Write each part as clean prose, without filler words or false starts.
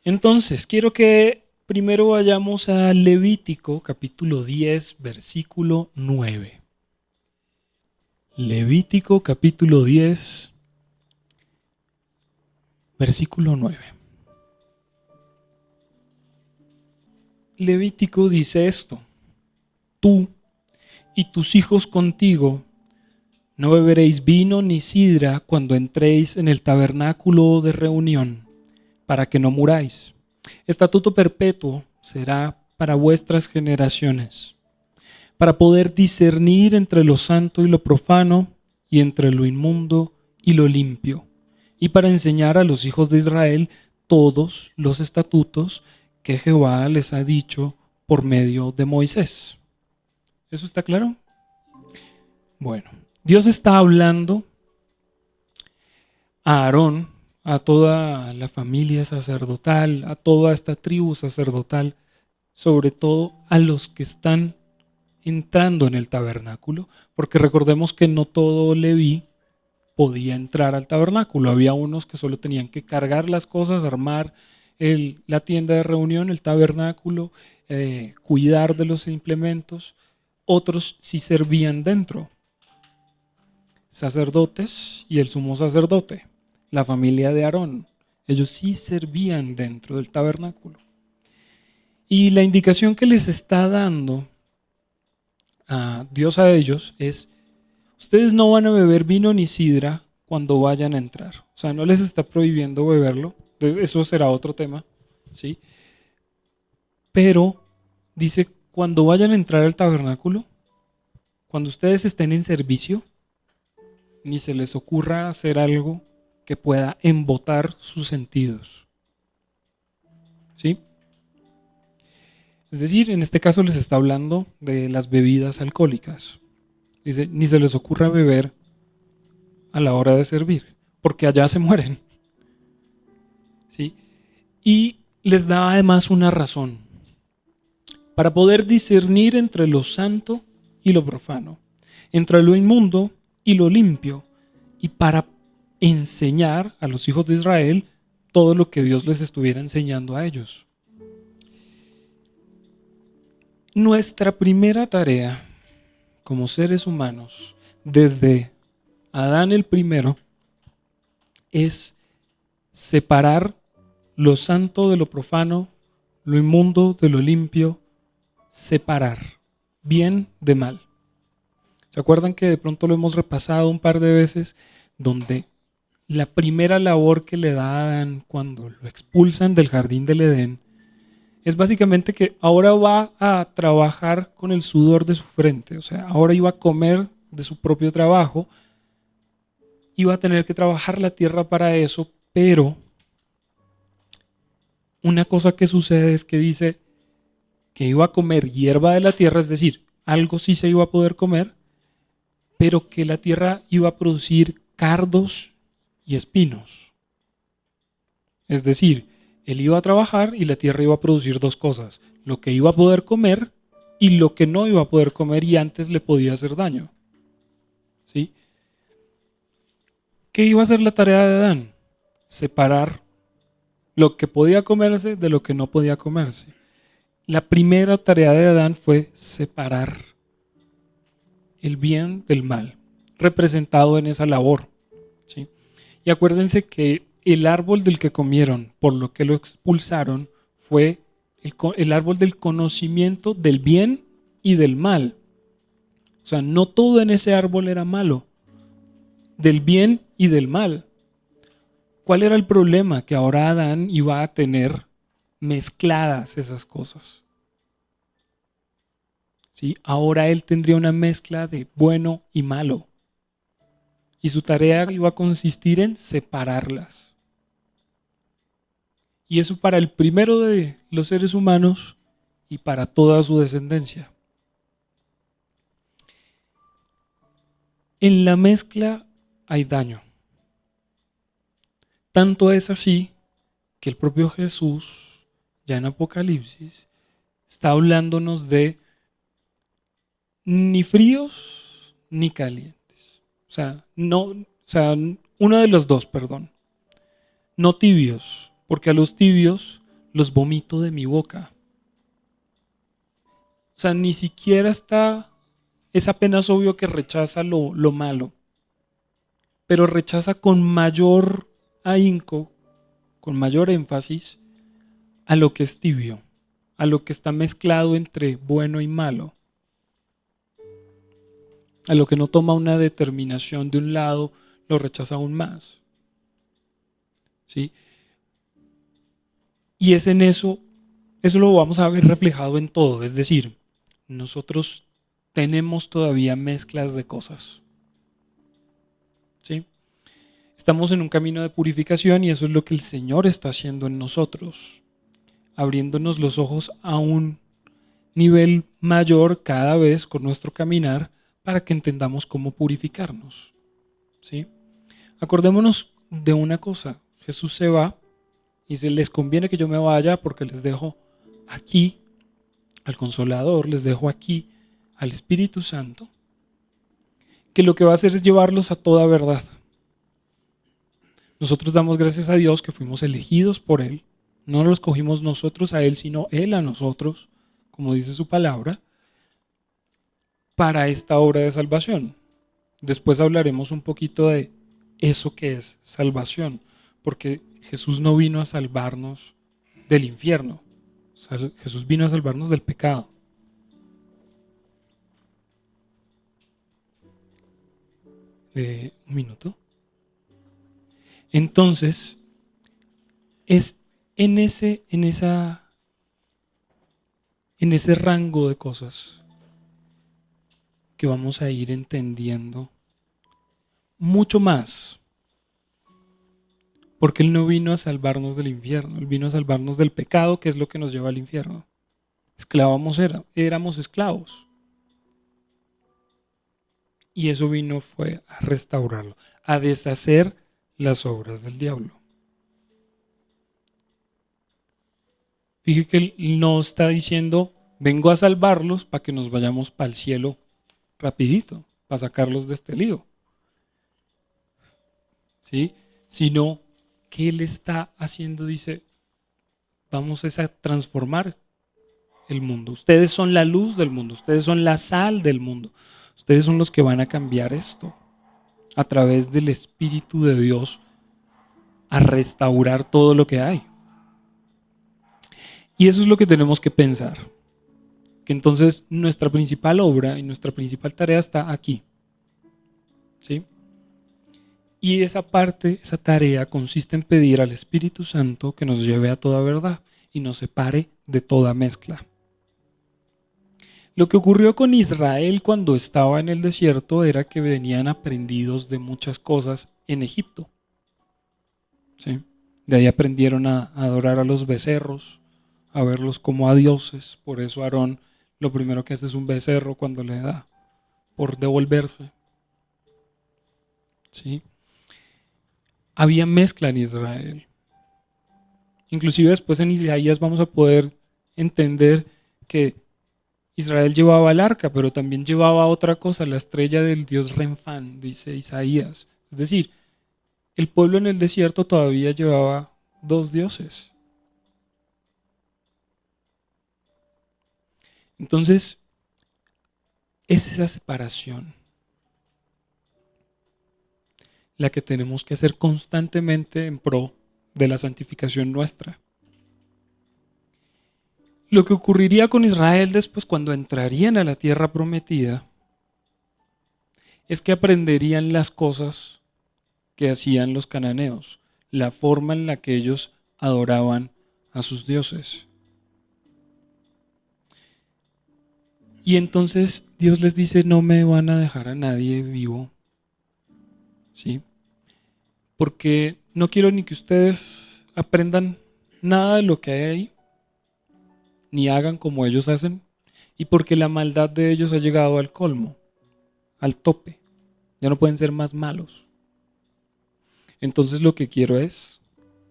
Entonces, quiero que primero vayamos a Levítico, capítulo 10, versículo 9. Levítico, capítulo 10, versículo 9. Levítico dice esto: tú y tus hijos contigo no beberéis vino ni sidra cuando entréis en el tabernáculo de reunión, para que no muráis. Estatuto perpetuo será para vuestras generaciones, para poder discernir entre lo santo y lo profano, y entre lo inmundo y lo limpio, y para enseñar a los hijos de Israel todos los estatutos que Jehová les ha dicho por medio de Moisés. ¿Eso está claro? Bueno, Dios está hablando a Aarón, a toda la familia sacerdotal, a toda esta tribu sacerdotal, sobre todo a los que están entrando en el tabernáculo, porque recordemos que no todo Leví podía entrar al tabernáculo. Había unos que solo tenían que cargar las cosas, armar la tienda de reunión, el tabernáculo, cuidar de los implementos. Otros sí servían dentro, sacerdotes y el sumo sacerdote, la familia de Aarón. Ellos sí servían dentro del tabernáculo. Y la indicación que les está dando a Dios a ellos es: ustedes no van a beber vino ni sidra cuando vayan a entrar. O sea, no les está prohibiendo beberlo. Entonces, eso será otro tema, ¿sí? Pero dice, cuando vayan a entrar al tabernáculo, cuando ustedes estén en servicio, ni se les ocurra hacer algo que pueda embotar sus sentidos, ¿sí? Es decir, en este caso les está hablando de las bebidas alcohólicas. Dice, ni se les ocurra beber a la hora de servir, porque allá se mueren, ¿sí? Y les da además una razón: para poder discernir entre lo santo y lo profano, entre lo inmundo y lo limpio, y para enseñar a los hijos de Israel todo lo que Dios les estuviera enseñando a ellos. Nuestra primera tarea como seres humanos, desde Adán el primero, es separar lo santo de lo profano, lo inmundo de lo limpio, separar bien de mal. ¿Se acuerdan que de pronto lo hemos repasado un par de veces, donde la primera labor que le da a Adán cuando lo expulsan del jardín del Edén es básicamente que ahora va a trabajar con el sudor de su frente? O sea, ahora iba a comer de su propio trabajo, iba a tener que trabajar la tierra para eso, pero una cosa que sucede es que dice que iba a comer hierba de la tierra, es decir, algo sí se iba a poder comer, pero que la tierra iba a producir cardos y espinos. Es decir, él iba a trabajar y la tierra iba a producir dos cosas: lo que iba a poder comer y lo que no iba a poder comer y antes le podía hacer daño, ¿sí? ¿Qué iba a ser la tarea de Adán? Separar lo que podía comerse de lo que no podía comerse. La primera tarea de Adán fue separar el bien del mal, representado en esa labor, ¿sí? Y acuérdense que el árbol del que comieron, por lo que lo expulsaron, fue el árbol del conocimiento del bien y del mal. O sea, no todo en ese árbol era malo, del bien y del mal. ¿Cuál era el problema? Que ahora Adán iba a tener mezcladas esas cosas, ¿sí? Ahora él tendría una mezcla de bueno y malo. Y su tarea iba a consistir en separarlas. Y eso para el primero de los seres humanos y para toda su descendencia. En la mezcla hay daño. Tanto es así que el propio Jesús, ya en Apocalipsis, está hablándonos de ni fríos ni calientes. O sea, uno de los dos, perdón. No tibios, porque a los tibios los vomito de mi boca. O sea, ni siquiera es apenas obvio que rechaza lo malo, pero rechaza con mayor ahínco, con mayor énfasis, a lo que es tibio, a lo que está mezclado entre bueno y malo, a lo que no toma una determinación de un lado, lo rechaza aún más. ¿Sí? Y es en eso lo vamos a ver reflejado en todo, es decir, nosotros tenemos todavía mezclas de cosas. ¿Sí? Estamos en un camino de purificación y eso es lo que el Señor está haciendo en nosotros, abriéndonos los ojos a un nivel mayor cada vez con nuestro caminar para que entendamos cómo purificarnos. ¿Sí? Acordémonos de una cosa, Jesús se va y se les conviene que yo me vaya porque les dejo aquí al Consolador, les dejo aquí al Espíritu Santo, que lo que va a hacer es llevarlos a toda verdad. Nosotros damos gracias a Dios que fuimos elegidos por Él, no los cogimos nosotros a Él, sino Él a nosotros, como dice su palabra, para esta obra de salvación. Después hablaremos un poquito de eso que es salvación, porque Jesús no vino a salvarnos del infierno, Jesús vino a salvarnos del pecado. Un minuto. Entonces, es en ese rango de cosas que vamos a ir entendiendo mucho más. Porque Él no vino a salvarnos del infierno, Él vino a salvarnos del pecado, que es lo que nos lleva al infierno. Éramos esclavos. Y eso fue a restaurarlo, a deshacer las obras del diablo. Fíjate que Él no está diciendo, vengo a salvarlos para que nos vayamos para el cielo rapidito, para sacarlos de este lío. ¿Sí? Sino que Él está haciendo, dice, vamos a transformar el mundo. Ustedes son la luz del mundo, ustedes son la sal del mundo. Ustedes son los que van a cambiar esto a través del Espíritu de Dios, a restaurar todo lo que hay. Y eso es lo que tenemos que pensar. Que entonces nuestra principal obra y nuestra principal tarea está aquí. ¿Sí? Y esa tarea consiste en pedir al Espíritu Santo que nos lleve a toda verdad y nos separe de toda mezcla. Lo que ocurrió con Israel cuando estaba en el desierto era que venían aprendidos de muchas cosas en Egipto. ¿Sí? De ahí aprendieron a adorar a los becerros, a verlos como a dioses. Por eso Aarón lo primero que hace es un becerro cuando le da por devolverse. ¿Sí? Había mezcla en Israel. Inclusive después en Isaías vamos a poder entender que Israel llevaba el arca, pero también llevaba otra cosa, la estrella del dios Renfán, dice Isaías. Es decir, el pueblo en el desierto todavía llevaba dos dioses. Entonces, es esa separación la que tenemos que hacer constantemente en pro de la santificación nuestra. Lo que ocurriría con Israel después cuando entrarían a la tierra prometida es que aprenderían las cosas que hacían los cananeos, la forma en la que ellos adoraban a sus dioses. Y entonces Dios les dice, no me van a dejar a nadie vivo, ¿sí? Porque no quiero ni que ustedes aprendan nada de lo que hay ahí, ni hagan como ellos hacen, y porque la maldad de ellos ha llegado al colmo, al tope. Ya no pueden ser más malos. Entonces lo que quiero es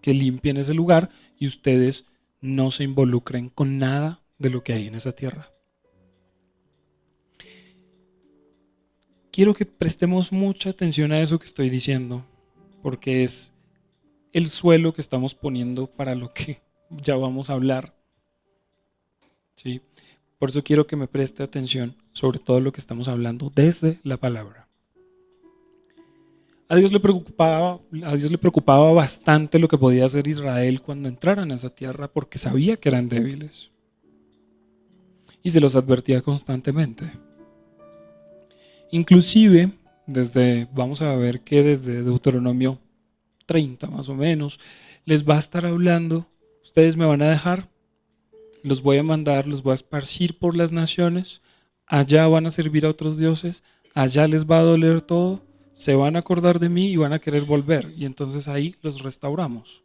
que limpien ese lugar y ustedes no se involucren con nada de lo que hay en esa tierra. Quiero que prestemos mucha atención a eso que estoy diciendo, porque es el suelo que estamos poniendo para lo que ya vamos a hablar, ¿sí? Por eso quiero que me preste atención sobre todo lo que estamos hablando desde la palabra. A Dios le preocupaba bastante lo que podía hacer Israel cuando entraran a esa tierra porque sabía que eran débiles y se los advertía constantemente. Inclusive, vamos a ver que desde Deuteronomio 30 más o menos, les va a estar hablando, ustedes me van a dejar, los voy a mandar, los voy a esparcir por las naciones, allá van a servir a otros dioses, allá les va a doler todo, se van a acordar de mí y van a querer volver, y entonces ahí los restauramos.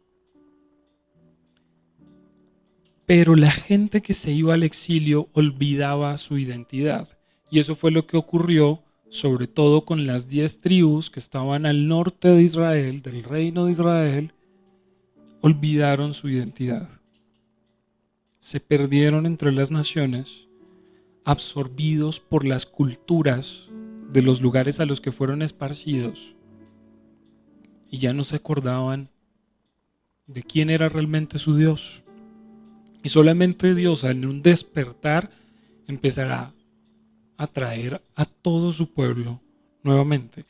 Pero la gente que se iba al exilio olvidaba su identidad, y eso fue lo que ocurrió sobre todo con las 10 tribus que estaban al norte de Israel, del reino de Israel, olvidaron su identidad. Se perdieron entre las naciones, absorbidos por las culturas de los lugares a los que fueron esparcidos, y ya no se acordaban de quién era realmente su Dios. Y solamente Dios, en un despertar, empezará a traer a todo su pueblo nuevamente.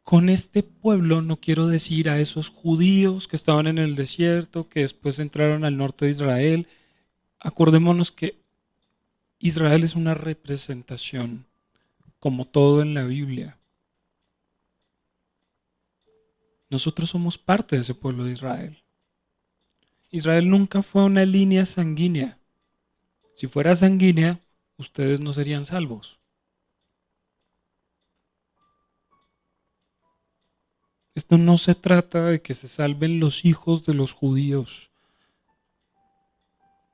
Con este pueblo no quiero decir a esos judíos que estaban en el desierto, que después entraron al norte de Israel. Acordémonos que Israel es una representación, como todo en la Biblia. Nosotros somos parte de ese pueblo de Israel. Israel nunca fue una línea sanguínea. Si fuera sanguínea, ustedes no serían salvos. Esto no se trata de que se salven los hijos de los judíos.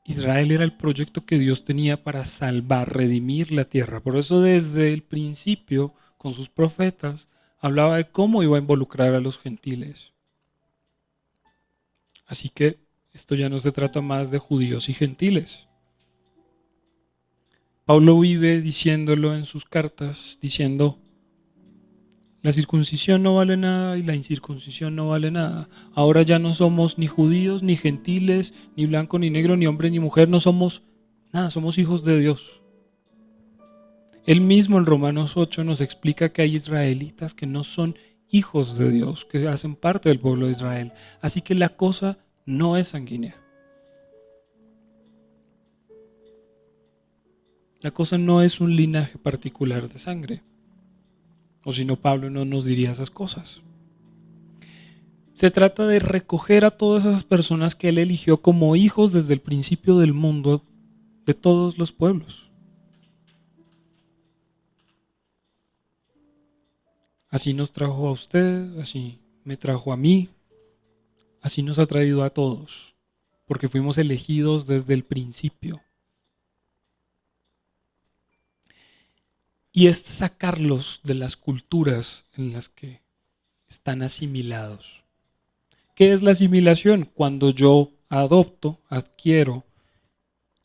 Israel era el proyecto que Dios tenía para salvar, redimir la tierra. Por eso desde el principio, con sus profetas, hablaba de cómo iba a involucrar a los gentiles. Así que esto ya no se trata más de judíos y gentiles. Pablo vive diciéndolo en sus cartas, diciendo, la circuncisión no vale nada y la incircuncisión no vale nada. Ahora ya no somos ni judíos, ni gentiles, ni blanco, ni negro, ni hombre, ni mujer. No somos nada, somos hijos de Dios. Él mismo en Romanos 8 nos explica que hay israelitas que no son hijos de Dios, que hacen parte del pueblo de Israel. Así que la cosa no es sanguínea. La cosa no es un linaje particular de sangre. O si no, Pablo no nos diría esas cosas. Se trata de recoger a todas esas personas que él eligió como hijos desde el principio del mundo, de todos los pueblos. Así nos trajo a usted, así me trajo a mí, así nos ha traído a todos, porque fuimos elegidos desde el principio. Y es sacarlos de las culturas en las que están asimilados. ¿Qué es la asimilación? Cuando yo adopto, adquiero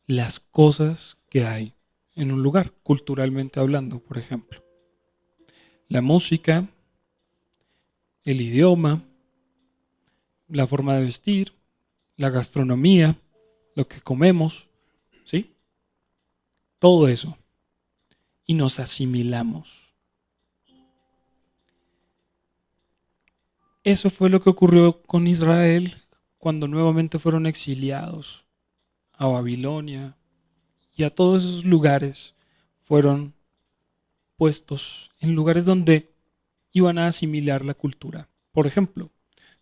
las cosas que hay en un lugar, culturalmente hablando, por ejemplo. La música, el idioma, la forma de vestir, la gastronomía, lo que comemos, ¿sí? Todo eso. Y nos asimilamos. Eso fue lo que ocurrió con Israel cuando nuevamente fueron exiliados a Babilonia y a todos esos lugares. Fueron puestos en lugares donde iban a asimilar la cultura. Por ejemplo,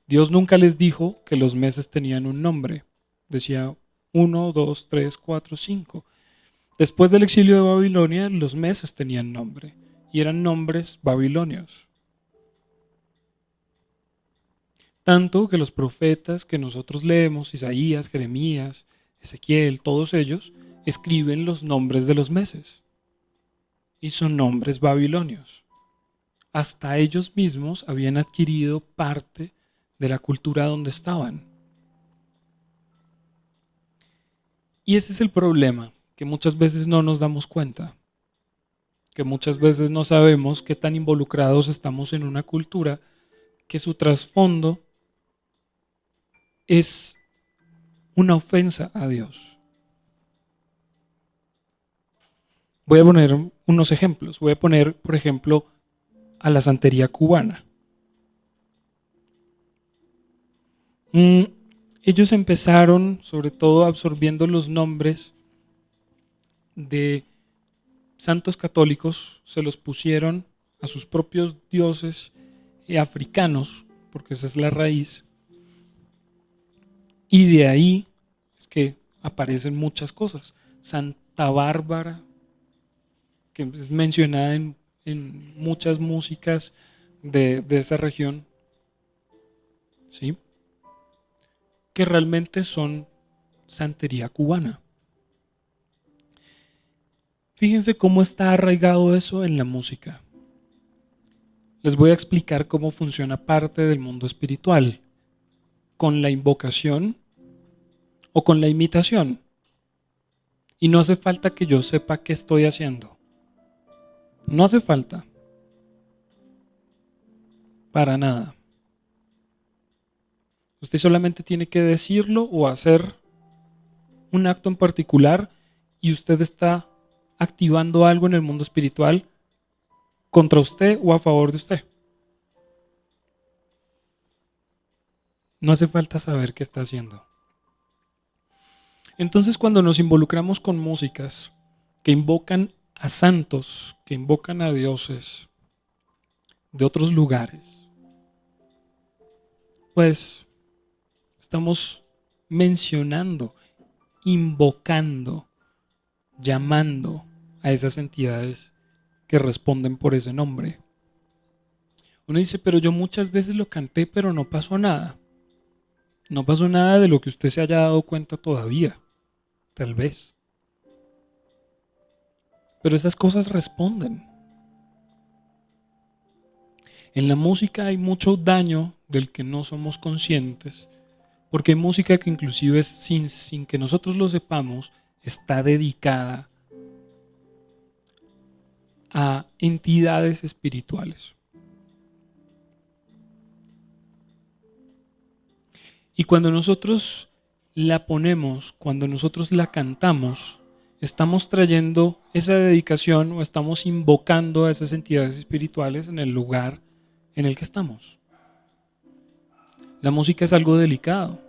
Dios nunca les dijo que los meses tenían un nombre. Decía 1, 2, 3, 4, 5. Después del exilio de Babilonia, los meses tenían nombre y eran nombres babilonios. Tanto que los profetas que nosotros leemos, Isaías, Jeremías, Ezequiel, todos ellos, escriben los nombres de los meses. Y son nombres babilonios. Hasta ellos mismos habían adquirido parte de la cultura donde estaban. Y ese es el problema, que muchas veces no nos damos cuenta, que muchas veces no sabemos qué tan involucrados estamos en una cultura que su trasfondo es una ofensa a Dios. Voy a poner unos ejemplos. Voy a poner, por ejemplo, a la santería cubana. Ellos empezaron, sobre todo, absorbiendo los nombres de santos católicos, se los pusieron a sus propios dioses africanos, porque esa es la raíz, y de ahí es que aparecen muchas cosas. Santa Bárbara, que es mencionada en muchas músicas de esa región, ¿sí? Que realmente son santería cubana. Fíjense cómo está arraigado eso en la música. Les voy a explicar cómo funciona parte del mundo espiritual, con la invocación o con la imitación. Y no hace falta que yo sepa qué estoy haciendo. No hace falta. Para nada. Usted solamente tiene que decirlo o hacer un acto en particular y usted está activando algo en el mundo espiritual contra usted o a favor de usted. No hace falta saber qué está haciendo. Entonces, cuando nos involucramos con músicas que invocan a santos, que invocan a dioses de otros lugares, pues estamos mencionando, invocando, llamando a esas entidades que responden por ese nombre. Uno dice, pero yo muchas veces lo canté, pero no pasó nada. No pasó nada de lo que usted se haya dado cuenta todavía, tal vez. Pero esas cosas responden. En la música hay mucho daño del que no somos conscientes, porque hay música que inclusive sin que nosotros lo sepamos, está dedicada a entidades espirituales. Y cuando nosotros la ponemos, cuando nosotros la cantamos, estamos trayendo esa dedicación o estamos invocando a esas entidades espirituales en el lugar en el que estamos. La música es algo delicado.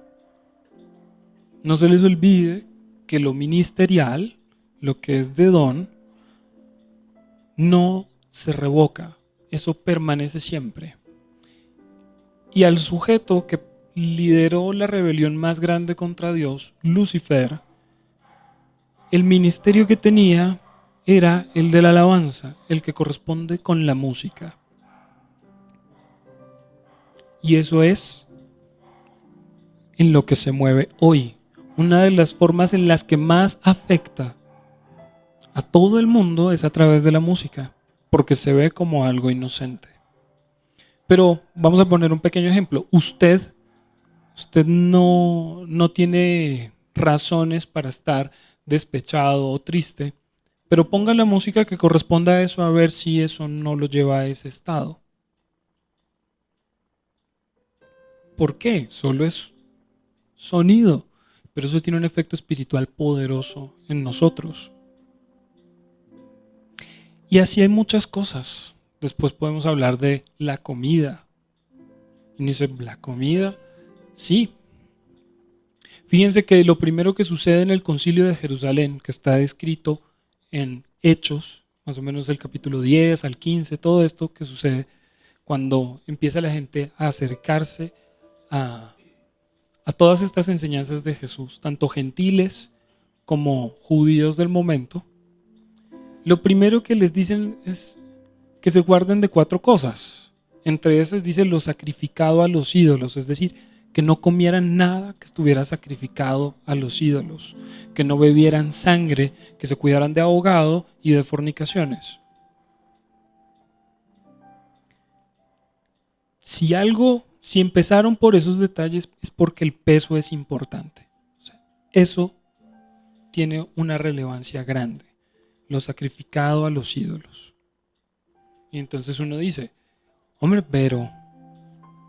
No se les olvide que lo ministerial, lo que es de don, no se revoca. Eso permanece siempre. Y al sujeto que lideró la rebelión más grande contra Dios, Lucifer, el ministerio que tenía era el de la alabanza, el que corresponde con la música. Y eso es en lo que se mueve hoy. Una de las formas en las que más afecta a todo el mundo es a través de la música, porque se ve como algo inocente. Pero vamos a poner un pequeño ejemplo. Usted no tiene razones para estar despechado o triste, pero ponga la música que corresponda a eso a ver si eso no lo lleva a ese estado. ¿Por qué? Solo es sonido, pero eso tiene un efecto espiritual poderoso en nosotros. Y así hay muchas cosas. Después podemos hablar de la comida. Y dice, ¿la comida? Sí. Fíjense que lo primero que sucede en el Concilio de Jerusalén, que está descrito en Hechos, más o menos del capítulo 10 al 15, todo esto que sucede cuando empieza la gente a acercarse a todas estas enseñanzas de Jesús, tanto gentiles como judíos del momento, lo primero que les dicen es que se guarden de 4 cosas. Entre esas dice lo sacrificado a los ídolos, es decir, que no comieran nada que estuviera sacrificado a los ídolos, que no bebieran sangre, que se cuidaran de ahogado y de fornicaciones. Si empezaron por esos detalles es porque el peso es importante. O sea, eso tiene una relevancia grande, lo sacrificado a los ídolos. Y entonces uno dice, hombre, pero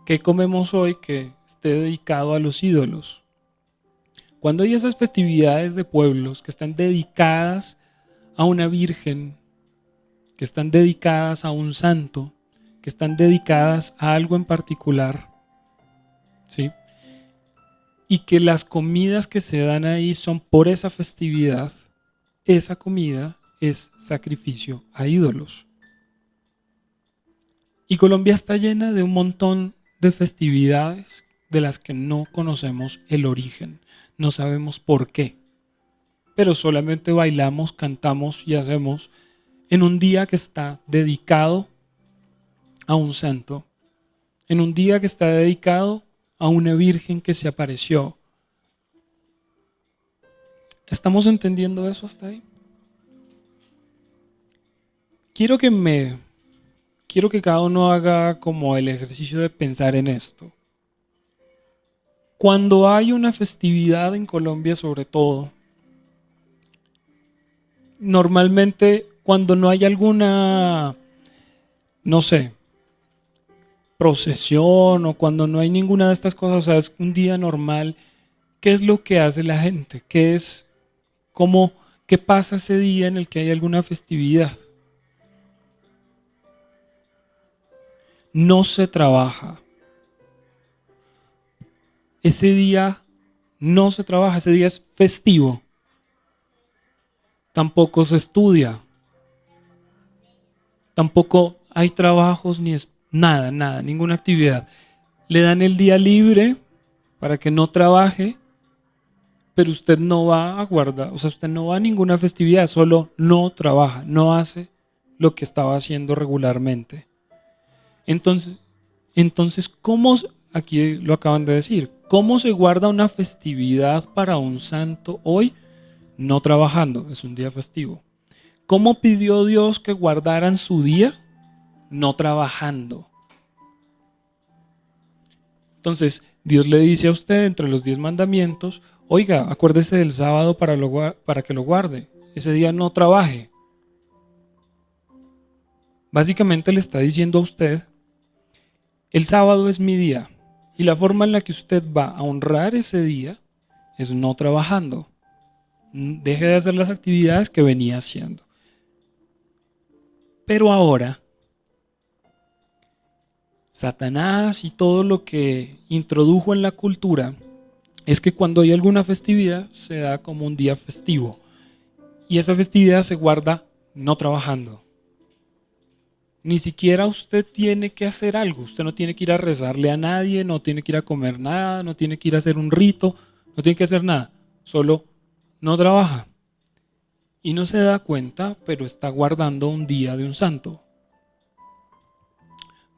¿qué comemos hoy que esté dedicado a los ídolos? Cuando hay esas festividades de pueblos que están dedicadas a una virgen, que están dedicadas a un santo, que están dedicadas a algo en particular, ¿sí? Y que las comidas que se dan ahí son por esa festividad, esa comida es sacrificio a ídolos. Y Colombia está llena de un montón de festividades de las que no conocemos el origen, no sabemos por qué, pero solamente bailamos, cantamos y hacemos en un día que está dedicado a un santo, en un día que está dedicado a una virgen que se apareció. ¿Estamos entendiendo eso hasta ahí? Quiero que cada uno haga como el ejercicio de pensar en esto. Cuando hay una festividad en Colombia, sobre todo, normalmente cuando no hay alguna, no sé, procesión o cuando no hay ninguna de estas cosas, o sea, es un día normal, ¿qué es lo que hace la gente? ¿Qué pasa ese día en el que hay alguna festividad? No se trabaja. Ese día no se trabaja, ese día es festivo. Tampoco se estudia. Tampoco hay trabajos ni nada, ninguna actividad. Le dan el día libre para que no trabaje, pero usted no va a guardar, o sea, usted no va a ninguna festividad, solo no trabaja, no hace lo que estaba haciendo regularmente. Entonces, aquí lo acaban de decir, ¿cómo se guarda una festividad para un santo hoy? No trabajando, es un día festivo. ¿Cómo pidió Dios que guardaran su día? No trabajando. Entonces, Dios le dice a usted entre los 10 mandamientos, oiga, acuérdese del sábado para que lo guarde. Ese día no trabaje. Básicamente le está diciendo a usted, el sábado es mi día y la forma en la que usted va a honrar ese día es no trabajando. Deje de hacer las actividades que venía haciendo. Pero ahora, Satanás y todo lo que introdujo en la cultura es que cuando hay alguna festividad se da como un día festivo y esa festividad se guarda no trabajando. Ni siquiera usted tiene que hacer algo, usted no tiene que ir a rezarle a nadie, no tiene que ir a comer nada, no tiene que ir a hacer un rito, no tiene que hacer nada, solo no trabaja. Y no se da cuenta, pero está guardando un día de un santo.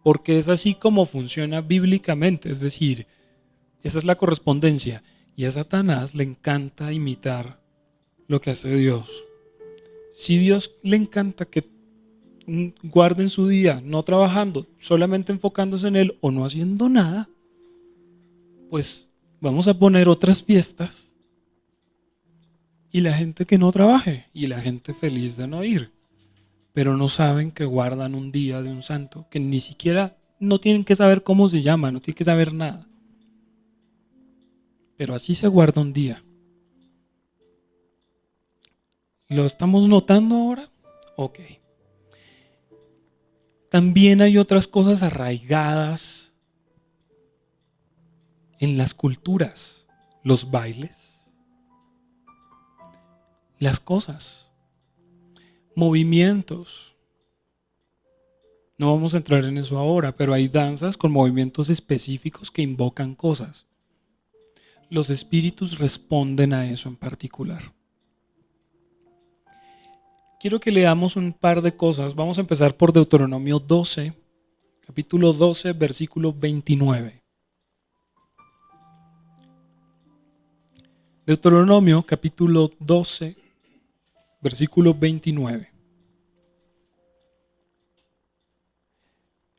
Porque es así como funciona bíblicamente, es decir, esa es la correspondencia. Y a Satanás le encanta imitar lo que hace Dios. Si Dios le encanta que guarden su día no trabajando, solamente enfocándose en él o no haciendo nada, pues vamos a poner otras fiestas y la gente que no trabaje y la gente feliz de no ir. Pero no saben que guardan un día de un santo, que ni siquiera no tienen que saber cómo se llama, no tienen que saber nada. Pero así se guarda un día. ¿Lo estamos notando ahora? Ok. También hay otras cosas arraigadas en las culturas, los bailes, las cosas, movimientos. No vamos a entrar en eso ahora, pero hay danzas con movimientos específicos que invocan cosas. Los espíritus responden a eso en particular. Quiero que leamos un par de cosas. Vamos a empezar por Deuteronomio 12, capítulo 12, versículo 29. Deuteronomio, capítulo 12, versículo 29.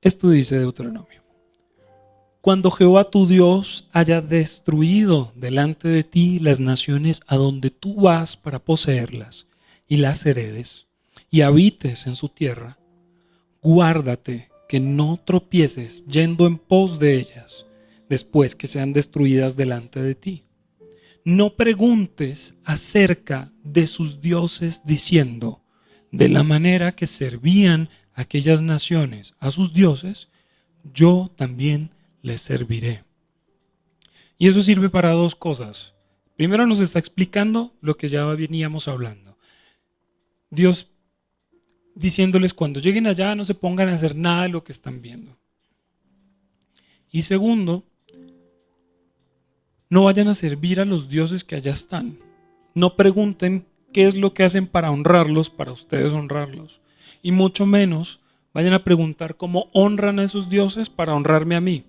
Esto dice Deuteronomio. Cuando Jehová tu Dios haya destruido delante de ti las naciones a donde tú vas para poseerlas y las heredes y habites en su tierra, guárdate que no tropieces yendo en pos de ellas después que sean destruidas delante de ti. no preguntes acerca de sus dioses diciendo, de la manera que servían aquellas naciones a sus dioses, yo también les serviré. Y eso sirve para dos cosas. Primero nos está explicando lo que ya veníamos hablando. Dios diciéndoles cuando lleguen allá no se pongan a hacer nada de lo que están viendo. Y segundo, no vayan a servir a los dioses que allá están. No pregunten qué es lo que hacen para honrarlos, para ustedes honrarlos. Y mucho menos vayan a preguntar cómo honran a esos dioses para honrarme a mí.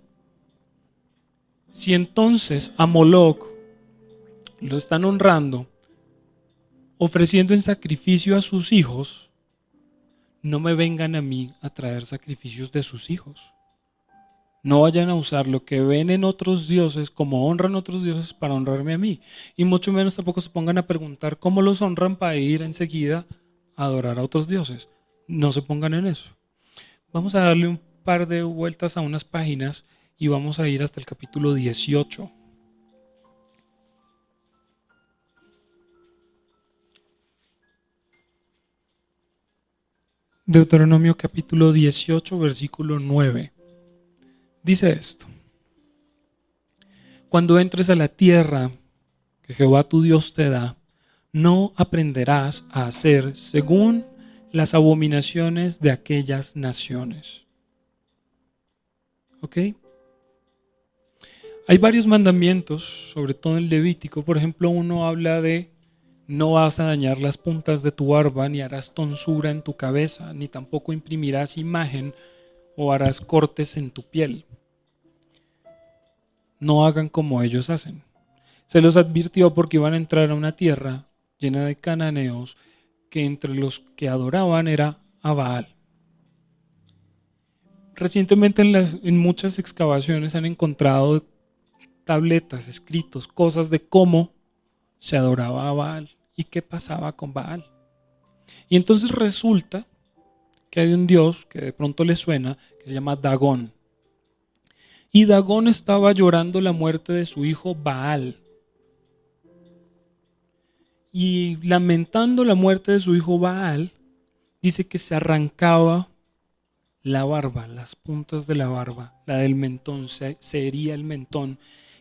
Si entonces a Moloch lo están honrando, ofreciendo en sacrificio a sus hijos, no me vengan a mí a traer sacrificios de sus hijos. No vayan a usar lo que ven en otros dioses como honran a otros dioses para honrarme a mí. Y mucho menos tampoco se pongan a preguntar cómo los honran para ir enseguida a adorar a otros dioses. No se pongan en eso. Vamos a darle un par de vueltas a unas páginas y vamos a ir hasta el capítulo 18. Deuteronomio capítulo 18, versículo 9. Dice esto: cuando entres a la tierra que Jehová tu Dios te da, no aprenderás a hacer según las abominaciones de aquellas naciones. ¿Ok? Hay varios mandamientos, sobre todo en Levítico. Por ejemplo, uno habla de no vas a dañar las puntas de tu barba, ni harás tonsura en tu cabeza, ni tampoco imprimirás imagen o harás cortes en tu piel. No hagan como ellos hacen. Se los advirtió porque iban a entrar a una tierra llena de cananeos, que entre los que adoraban era a Baal. Recientemente en muchas excavaciones han encontrado tabletas, escritos, cosas de cómo se adoraba a Baal y qué pasaba con Baal. Y entonces resulta que hay un dios que de pronto le suena, que se llama Dagón. Y Dagón estaba llorando la muerte de su hijo Baal. Y lamentando la muerte de su hijo Baal, dice que se arrancaba la barba, las puntas de la barba, la del mentón, se hería el mentón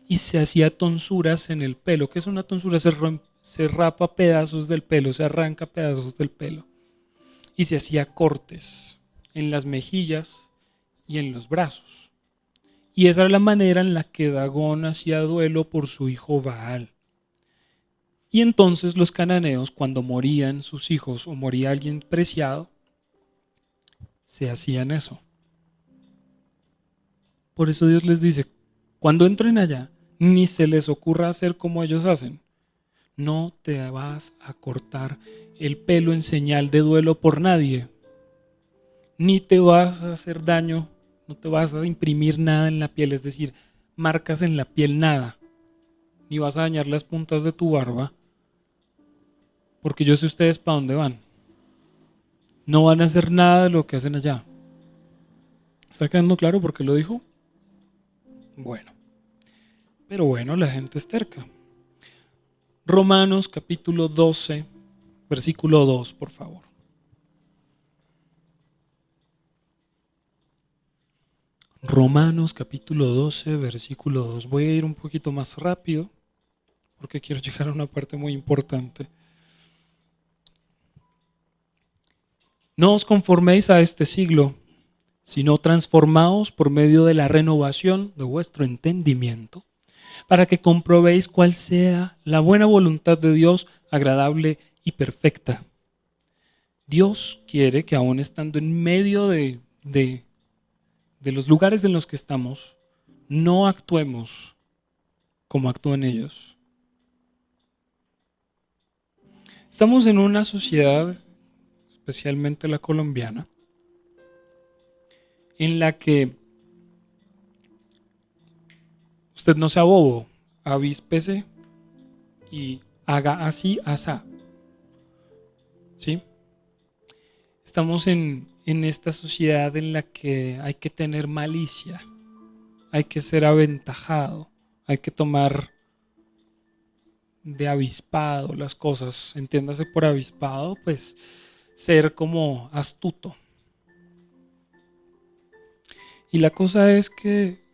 y se hacía tonsuras en el pelo. ¿Qué es una tonsura? Se rapa pedazos del pelo, se arranca pedazos del pelo. Y se hacía cortes en las mejillas y en los brazos. Y esa era la manera en la que Dagón hacía duelo por su hijo Baal. Y entonces los cananeos, cuando morían sus hijos o moría alguien preciado, se hacían eso. Por eso Dios les dice, cuando entren allá, ni se les ocurra hacer como ellos hacen. No te vas a cortar el pelo en señal de duelo por nadie. Ni te vas a hacer daño, no te vas a imprimir nada en la piel, es decir, marcas en la piel nada. Ni vas a dañar las puntas de tu barba, porque yo sé ustedes para dónde van. No van a hacer nada de lo que hacen allá. ¿Está quedando claro por qué lo dijo? Bueno, pero bueno, la gente es terca. Romanos capítulo 12, versículo 2, por favor. Romanos capítulo 12, versículo 2. Voy a ir un poquito más rápido porque quiero llegar a una parte muy importante. No os conforméis a este siglo, sino transformaos por medio de la renovación de vuestro entendimiento, para que comprobéis cuál sea la buena voluntad de Dios, agradable y perfecta. Dios quiere que aún estando en medio de los lugares en los que estamos, no actuemos como actúan ellos. Estamos en una sociedad, especialmente la colombiana, en la que usted no sea bobo, avíspese y haga así, asá. ¿Sí? Estamos en esta sociedad en la que hay que tener malicia, hay que ser aventajado, hay que tomar de avispado las cosas. Entiéndase por avispado, pues ser como astuto. Y la cosa es que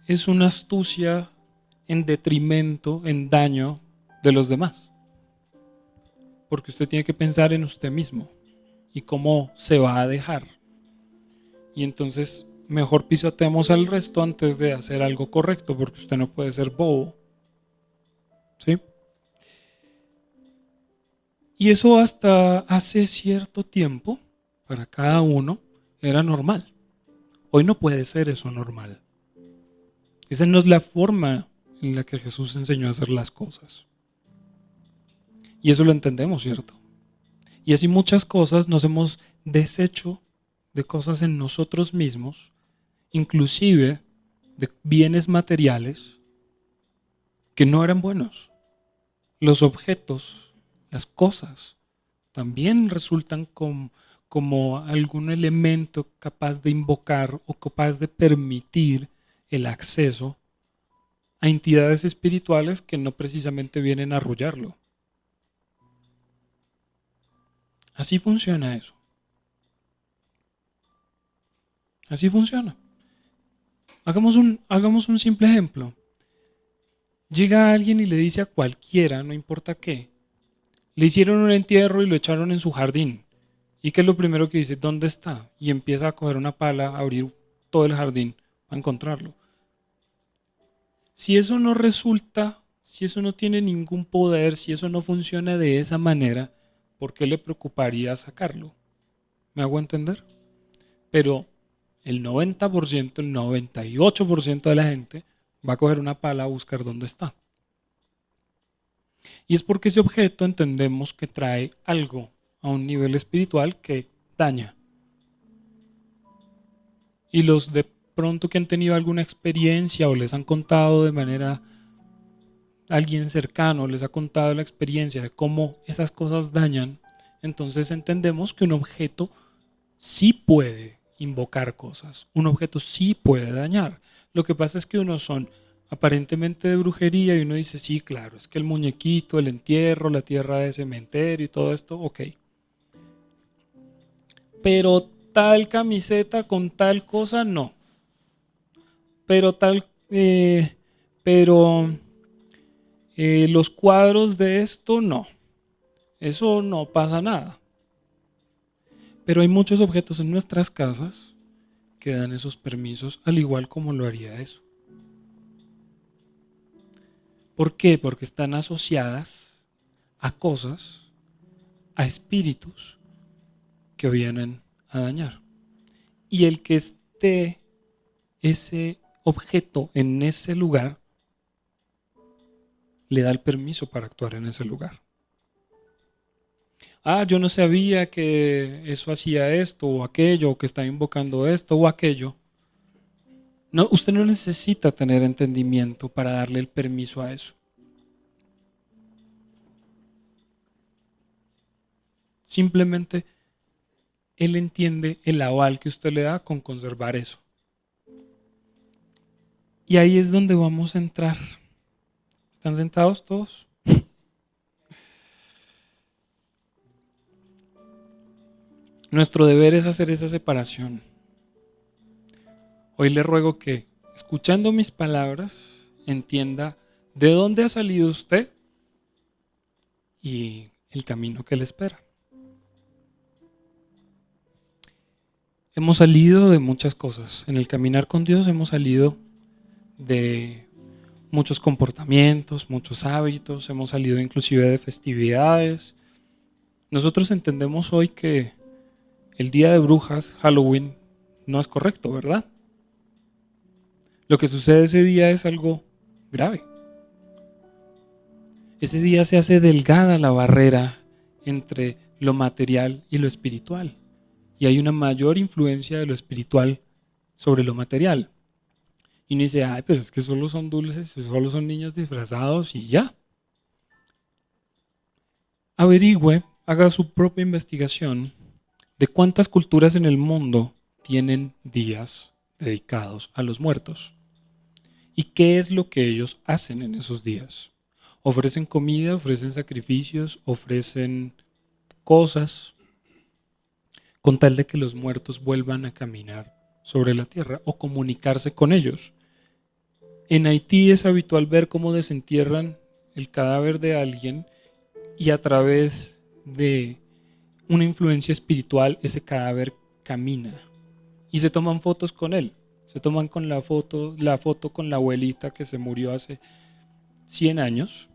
es una astucia en detrimento, en daño de los demás. Porque usted tiene que pensar en usted mismo y cómo se va a dejar. Y entonces mejor pisotemos al resto antes de hacer algo correcto, porque usted no puede ser bobo. ¿Sí? Y eso hasta hace cierto tiempo, para cada uno, era normal. Hoy no puede ser eso normal. Esa no es la forma en la que Jesús enseñó a hacer las cosas. Y eso lo entendemos, ¿cierto? Y así muchas cosas nos hemos deshecho de cosas en nosotros mismos, inclusive de bienes materiales que no eran buenos. Los objetos, las cosas, también resultan como algún elemento capaz de invocar o capaz de permitir el acceso a entidades espirituales que no precisamente vienen a arrullarlo. Así funciona eso. Así funciona. Hagamos un simple ejemplo. Llega alguien y le dice a cualquiera, no importa qué, le hicieron un entierro y lo echaron en su jardín. ¿Y qué es lo primero que dice? ¿Dónde está? Y empieza a coger una pala, a abrir todo el jardín para encontrarlo. Si eso no resulta, si eso no tiene ningún poder, si eso no funciona de esa manera, ¿por qué le preocuparía sacarlo? ¿Me hago entender? Pero el 90%, el 98% de la gente va a coger una pala a buscar dónde está. Y es porque ese objeto entendemos que trae algo a un nivel espiritual que daña. Y los de pronto que han tenido alguna experiencia o les han contado de manera, alguien cercano les ha contado la experiencia de cómo esas cosas dañan, entonces entendemos que un objeto sí puede invocar cosas, un objeto sí puede dañar. Lo que pasa es que unos son aparentemente de brujería y uno dice, sí, claro, es que el muñequito, el entierro, la tierra de cementerio y todo esto, ok. Pero tal camiseta con tal cosa, no. Pero tal, pero los cuadros de esto, no. Eso no pasa nada. Pero hay muchos objetos en nuestras casas que dan esos permisos, al igual como lo haría eso. ¿Por qué? Porque están asociadas a cosas, a espíritus que vienen a dañar. Y el que esté ese objeto en ese lugar le da el permiso para actuar en ese lugar. Ah, yo no sabía que eso hacía esto o aquello, o que estaba invocando esto o aquello. No, usted no necesita tener entendimiento para darle el permiso a eso. Simplemente él entiende el aval que usted le da con conservar eso. Y ahí es donde vamos a entrar. ¿Están sentados todos? Nuestro deber es hacer esa separación. Hoy le ruego que, escuchando mis palabras, entienda de dónde ha salido usted y el camino que le espera. Hemos salido de muchas cosas. En el caminar con Dios hemos salido de muchos comportamientos, muchos hábitos, hemos salido inclusive de festividades. Nosotros entendemos hoy que el día de brujas, Halloween, no es correcto, ¿verdad? Lo que sucede ese día es algo grave. Ese día se hace delgada la barrera entre lo material y lo espiritual. Y hay una mayor influencia de lo espiritual sobre lo material. Y uno dice, ay, pero es que solo son dulces, solo son niños disfrazados y ya. Averigüe, haga su propia investigación de cuántas culturas en el mundo tienen días dedicados a los muertos. ¿Y qué es lo que ellos hacen en esos días? Ofrecen comida, ofrecen sacrificios, ofrecen cosas, con tal de que los muertos vuelvan a caminar sobre la tierra o comunicarse con ellos. En Haití es habitual ver cómo desentierran el cadáver de alguien y a través de una influencia espiritual ese cadáver camina y se toman fotos con él. Se toman con la foto con la abuelita que se murió hace 100 años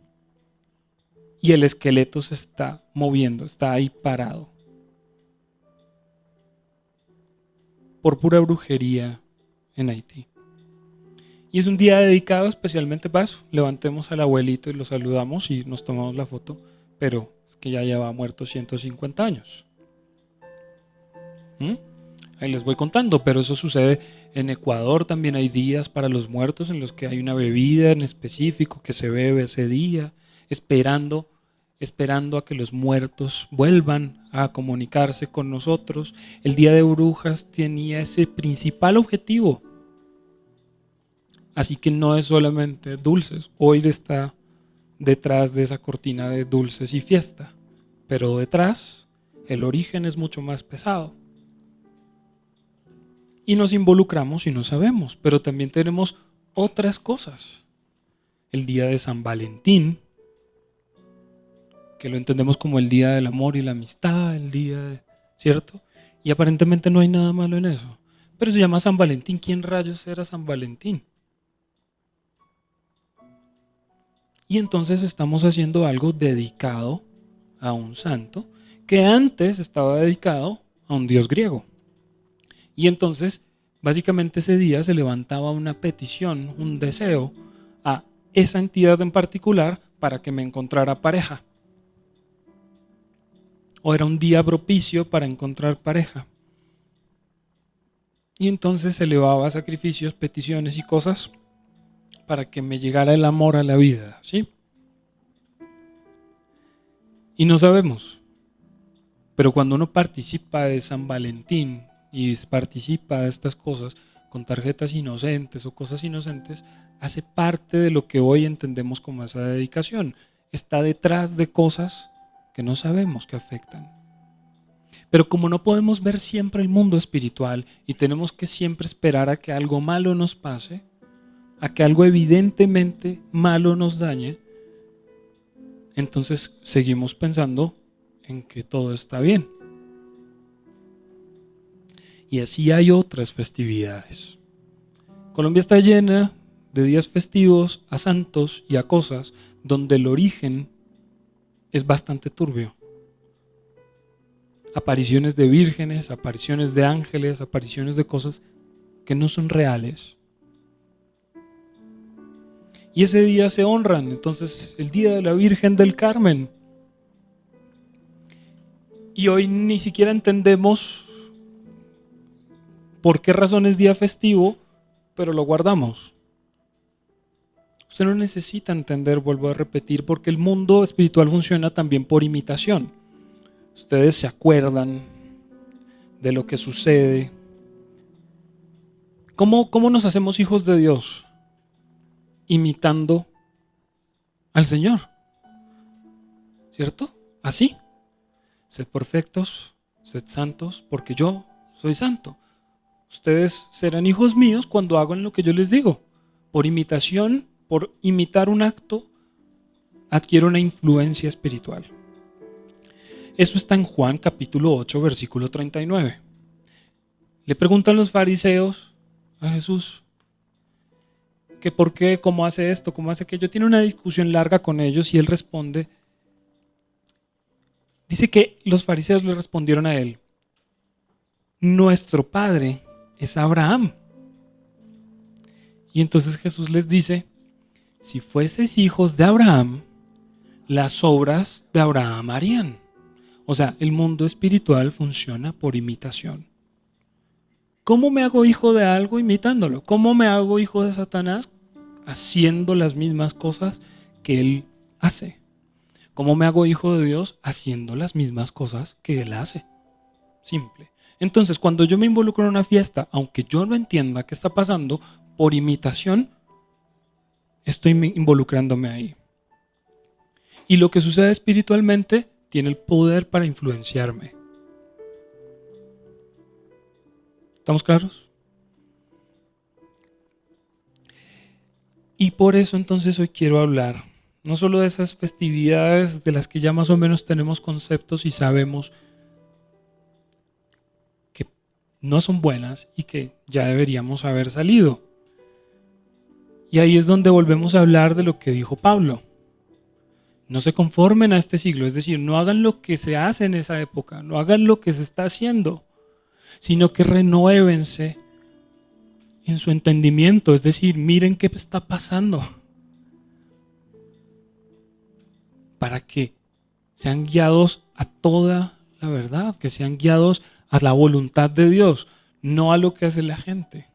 y el esqueleto se está moviendo, está ahí parado. Por pura brujería en Haití. Y es un día dedicado especialmente para eso. Levantemos al abuelito y lo saludamos y nos tomamos la foto, pero es que ya lleva muerto 150 años. Ahí les voy contando, pero eso sucede en Ecuador. También hay días para los muertos en los que hay una bebida en específico que se bebe ese día, esperando a que los muertos vuelvan a comunicarse con nosotros. El Día de Brujas tenía ese principal objetivo. Así que no es solamente dulces. Hoy está detrás de esa cortina de dulces y fiesta, pero detrás el origen es mucho más pesado. Y nos involucramos y no sabemos, pero también tenemos otras cosas. El día de San Valentín, que lo entendemos como el día del amor y la amistad, ¿cierto? Y aparentemente no hay nada malo en eso. Pero se llama San Valentín. ¿Quién rayos era San Valentín? Y entonces estamos haciendo algo dedicado a un santo que antes estaba dedicado a un dios griego. Y entonces, básicamente ese día se levantaba una petición, un deseo a esa entidad en particular para que me encontrara pareja. O era un día propicio para encontrar pareja. Y entonces se elevaba sacrificios, peticiones y cosas para que me llegara el amor a la vida, ¿sí? Y no sabemos. Pero cuando uno participa de San Valentín y participa de estas cosas con tarjetas inocentes o cosas inocentes, hace parte de lo que hoy entendemos como esa dedicación. Está detrás de cosas que no sabemos que afectan. Pero como no podemos ver siempre el mundo espiritual y tenemos que siempre esperar a que algo malo nos pase, a que algo evidentemente malo nos dañe, entonces seguimos pensando en que todo está bien. Y así hay otras festividades. Colombia está llena de días festivos a santos y a cosas donde el origen es bastante turbio. Apariciones de vírgenes, apariciones de ángeles, apariciones de cosas que no son reales. Y ese día se honran, entonces el día de la Virgen del Carmen. Y hoy ni siquiera entendemos por qué razón es día festivo, pero lo guardamos. Usted no necesita entender, vuelvo a repetir, porque el mundo espiritual funciona también por imitación. Ustedes se acuerdan de lo que sucede. ¿Cómo nos hacemos hijos de Dios? Imitando al Señor. ¿Cierto? Así. Sed perfectos, sed santos, porque yo soy santo. Ustedes serán hijos míos cuando hagan lo que yo les digo. Por imitación, por imitar un acto, adquiere una influencia espiritual. Eso está en Juan capítulo 8, versículo 39. Le preguntan los fariseos a Jesús que por qué, cómo hace esto, cómo hace aquello. Tiene una discusión larga con ellos y él responde. Dice que los fariseos le respondieron a él: nuestro padre es Abraham. Y entonces Jesús les dice: si fueseis hijos de Abraham, las obras de Abraham harían. O sea, el mundo espiritual funciona por imitación. ¿Cómo me hago hijo de algo? Imitándolo. ¿Cómo me hago hijo de Satanás? Haciendo las mismas cosas que él hace. ¿Cómo me hago hijo de Dios? Haciendo las mismas cosas que él hace. Simple. Entonces, cuando yo me involucro en una fiesta, aunque yo no entienda qué está pasando, por imitación, estoy involucrándome ahí. Y lo que sucede espiritualmente tiene el poder para influenciarme. ¿Estamos claros? Y por eso entonces hoy quiero hablar no solo de esas festividades de las que ya más o menos tenemos conceptos y sabemos que no son buenas y que ya deberíamos haber salido. Y ahí es donde volvemos a hablar de lo que dijo Pablo. No se conformen a este siglo, es decir, no hagan lo que se hace en esa época, no hagan lo que se está haciendo, sino que renuévense en su entendimiento, es decir, miren qué está pasando, para que sean guiados a toda la verdad, que sean guiados a la voluntad de Dios, no a lo que hace la gente.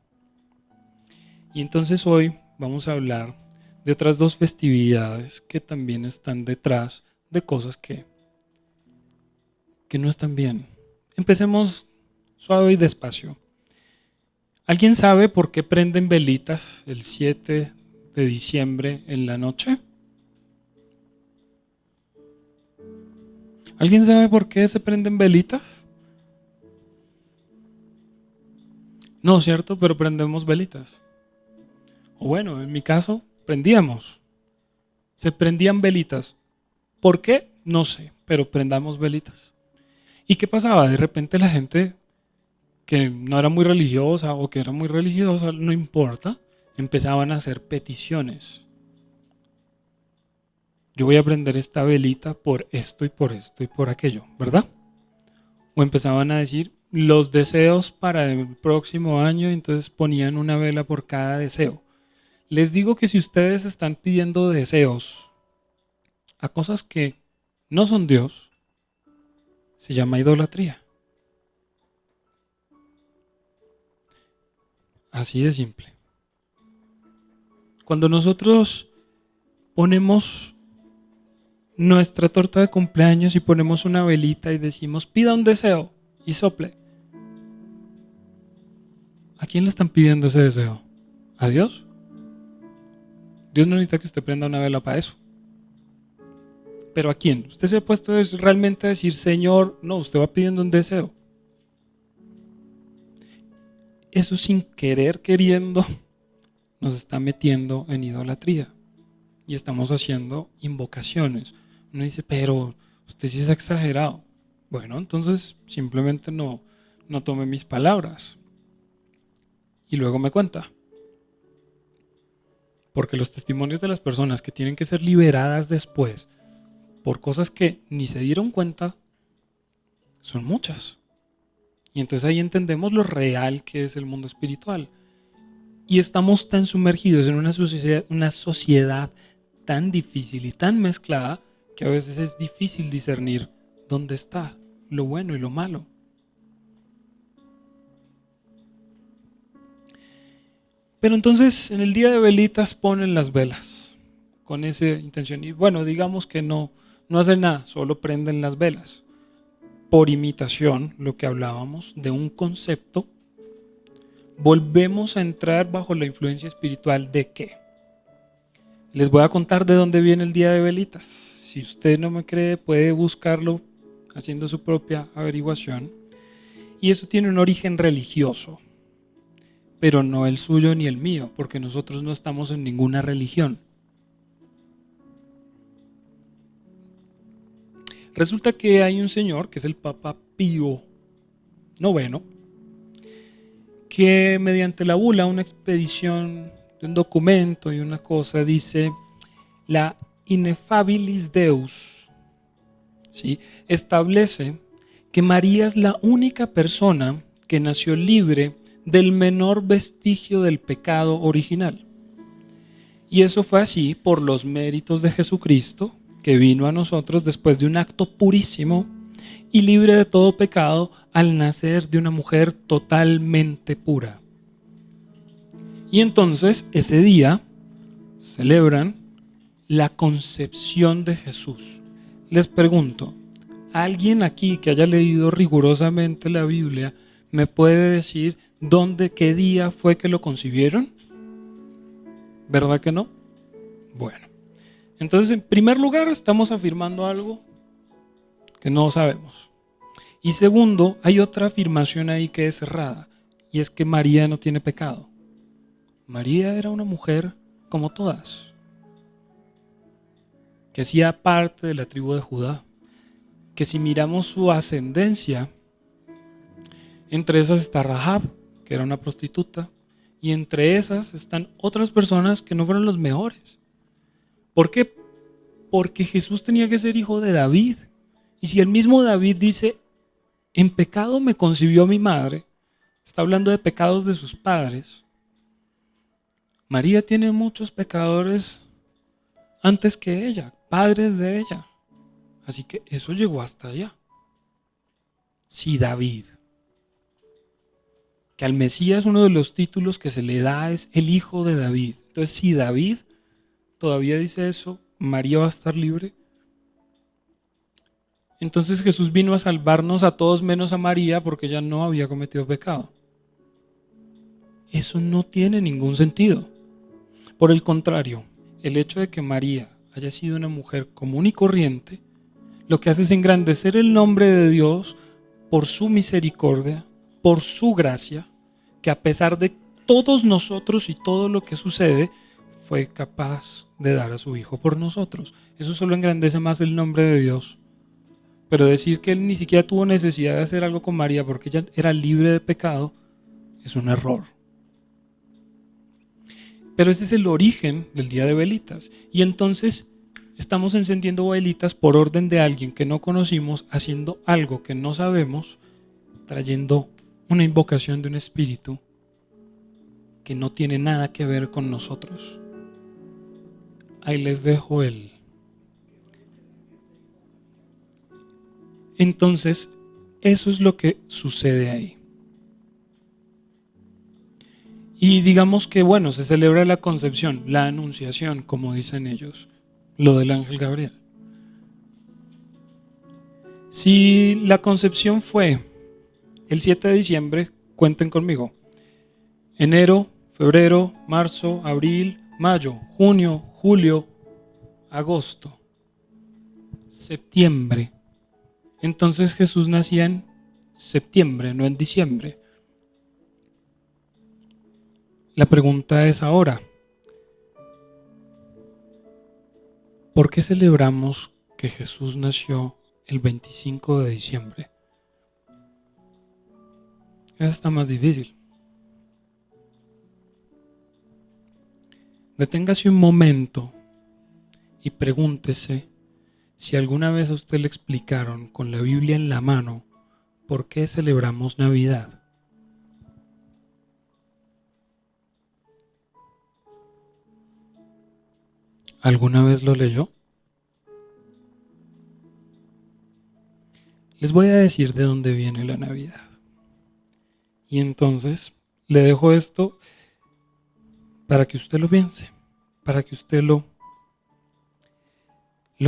Y entonces hoy vamos a hablar de otras dos festividades que también están detrás de cosas que no están bien. Empecemos suave y despacio. ¿Alguien sabe por qué prenden velitas el 7 de diciembre en la noche? ¿Alguien sabe por qué se prenden velitas? No, ¿cierto? Pero prendemos velitas. O bueno, en mi caso, prendíamos. Se prendían velitas. ¿Por qué? No sé, pero prendamos velitas. ¿Y qué pasaba? De repente la gente que no era muy religiosa o que era muy religiosa, no importa, empezaban a hacer peticiones. Yo voy a prender esta velita por esto y por esto y por aquello, ¿verdad? O empezaban a decir los deseos para el próximo año, entonces ponían una vela por cada deseo. Les digo que si ustedes están pidiendo deseos a cosas que no son Dios, se llama idolatría. Así de simple. Cuando nosotros ponemos nuestra torta de cumpleaños y ponemos una velita y decimos pida un deseo y sople, ¿a quién le están pidiendo ese deseo? ¿A Dios? Dios no necesita que usted prenda una vela para eso. ¿Pero a quién? Usted se ha puesto realmente a decir Señor, no, usted va pidiendo un deseo. Eso sin querer, queriendo, nos está metiendo en idolatría. Y estamos haciendo invocaciones. Uno dice, pero usted sí es exagerado. Bueno, entonces simplemente no tome mis palabras. Y luego me cuenta. Porque los testimonios de las personas que tienen que ser liberadas después por cosas que ni se dieron cuenta son muchas. Y entonces ahí entendemos lo real que es el mundo espiritual. Y estamos tan sumergidos en una sociedad tan difícil y tan mezclada que a veces es difícil discernir dónde está lo bueno y lo malo. Pero entonces en el día de velitas ponen las velas con esa intención. Y bueno, digamos que no hacen nada, solo prenden las velas. Por imitación, lo que hablábamos de un concepto, volvemos a entrar bajo la influencia espiritual de ¿qué? Les voy a contar de dónde viene el día de velitas. Si usted no me cree, puede buscarlo haciendo su propia averiguación. Y eso tiene un origen religioso, pero no el suyo ni el mío, porque nosotros no estamos en ninguna religión. Resulta que hay un señor, que es el Papa Pío IX, que mediante la bula, una expedición de un documento y una cosa, dice la Ineffabilis Deus, ¿sí? Establece que María es la única persona que nació libre del menor vestigio del pecado original. Y eso fue así por los méritos de Jesucristo, que vino a nosotros después de un acto purísimo y libre de todo pecado al nacer de una mujer totalmente pura. Y entonces ese día celebran la concepción de Jesús. Les pregunto, ¿alguien aquí que haya leído rigurosamente la Biblia me puede decir dónde, qué día fue que lo concibieron? ¿Verdad que no? Bueno, Entonces, en primer lugar, estamos afirmando algo que no sabemos. Y segundo, hay otra afirmación ahí que es errada, y es que María no tiene pecado. María era una mujer como todas, que hacía parte de la tribu de Judá, que si miramos su ascendencia, entre esas está Rahab, que era una prostituta, y entre esas están otras personas que no fueron los mejores. ¿Por qué? Porque Jesús tenía que ser hijo de David. Y si el mismo David dice, en pecado me concibió mi madre, está hablando de pecados de sus padres. María tiene muchos pecadores antes que ella, padres de ella. Así que eso llegó hasta allá. Si David, que al Mesías uno de los títulos que se le da es el hijo de David. Entonces, si David todavía dice eso, María va a estar libre. Entonces Jesús vino a salvarnos a todos menos a María porque ella no había cometido pecado. Eso no tiene ningún sentido. Por el contrario, el hecho de que María haya sido una mujer común y corriente, lo que hace es engrandecer el nombre de Dios por su misericordia, por su gracia, que a pesar de todos nosotros y todo lo que sucede, fue capaz de dar a su Hijo por nosotros. Eso solo engrandece más el nombre de Dios. Pero decir que él ni siquiera tuvo necesidad de hacer algo con María porque ella era libre de pecado es un error. Pero ese es el origen del día de velitas. Y entonces estamos encendiendo velitas por orden de alguien que no conocimos, haciendo algo que no sabemos, trayendo una invocación de un espíritu que no tiene nada que ver con nosotros. Ahí les dejo el. Entonces, eso es lo que sucede ahí. Y digamos que, bueno, se celebra la concepción, la anunciación, como dicen ellos, lo del ángel Gabriel. Si la concepción fue el 7 de diciembre, cuenten conmigo. Enero, febrero, marzo, abril, mayo, junio, julio, agosto, septiembre. Entonces Jesús nacía en septiembre, no en diciembre. La pregunta es ahora, ¿por qué celebramos que Jesús nació el 25 de diciembre? Esa está más difícil. Deténgase un momento y pregúntese si alguna vez a usted le explicaron con la Biblia en la mano por qué celebramos Navidad. ¿Alguna vez lo leyó? Les voy a decir de dónde viene la Navidad. Y entonces le dejo esto para que usted lo piense, para que usted lo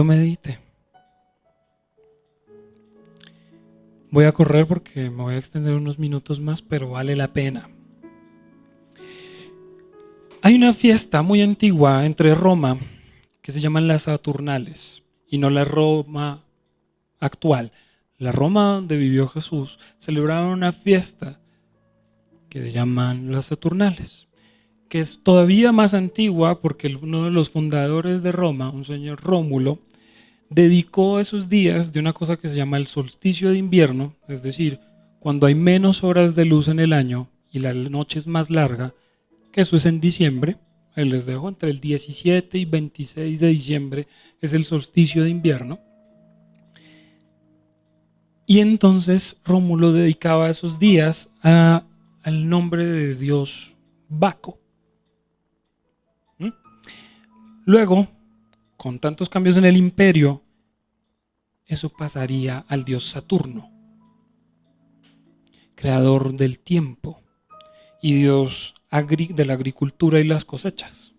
medite. Voy a correr porque me voy a extender unos minutos más, pero vale la pena. Hay una fiesta muy antigua entre Roma que se llaman las Saturnales, y no la Roma actual. La Roma donde vivió Jesús celebraba una fiesta que se llaman las Saturnales, que es todavía más antigua porque uno de los fundadores de Roma, un señor Rómulo, dedicó esos días de una cosa que se llama el solsticio de invierno, es decir, cuando hay menos horas de luz en el año y la noche es más larga, que eso es en diciembre. Ahí les dejo, entre el 17 y 26 de diciembre es el solsticio de invierno. Y entonces Rómulo dedicaba esos días al nombre de Dios Baco. Luego, con tantos cambios en el imperio, eso pasaría al dios Saturno, creador del tiempo y dios de la agricultura y las cosechas.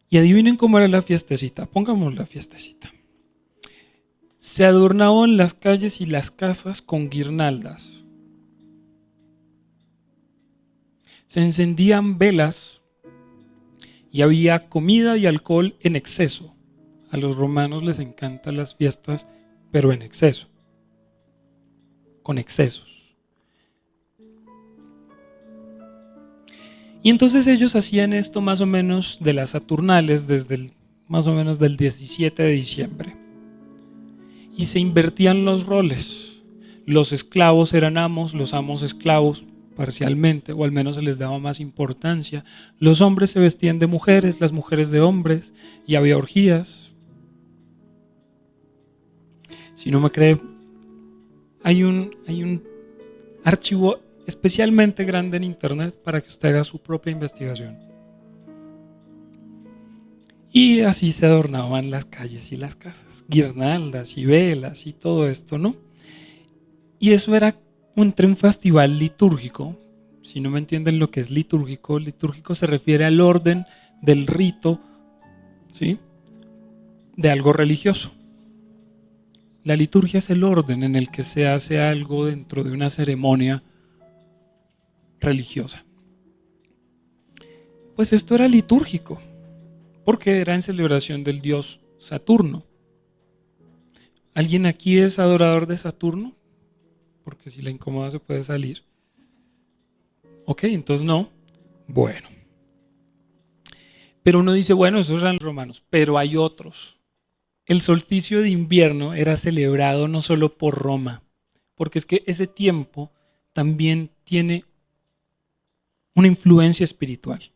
Y adivinen cómo era la fiestecita, pongamos la fiestecita. Se adornaban las calles y las casas con guirnaldas. Se encendían velas y había comida y alcohol en exceso. A los romanos les encantan las fiestas, pero en exceso, con excesos. Y entonces ellos hacían esto más o menos de las Saturnales más o menos del 17 de diciembre. Y se invertían los roles. Los esclavos eran amos, los amos esclavos parcialmente, o al menos se les daba más importancia. Los hombres se vestían de mujeres, las mujeres de hombres, y había orgías. Si no me cree, hay un archivo especialmente grande en internet para que usted haga su propia investigación. Y así se adornaban las calles y las casas, guirnaldas y velas y todo esto, ¿no? Y eso era entre un festival litúrgico. Si no me entienden lo que es litúrgico, litúrgico se refiere al orden del rito, ¿sí?, de algo religioso. La liturgia es el orden en el que se hace algo dentro de una ceremonia religiosa. Pues esto era litúrgico, porque era en celebración del dios Saturno. ¿Alguien aquí es adorador de Saturno? Porque si la incomoda se puede salir. Ok, entonces no. Bueno. Pero uno dice, bueno, esos eran los romanos, pero hay otros. El solsticio de invierno era celebrado no solo por Roma, porque es que ese tiempo también tiene una influencia espiritual.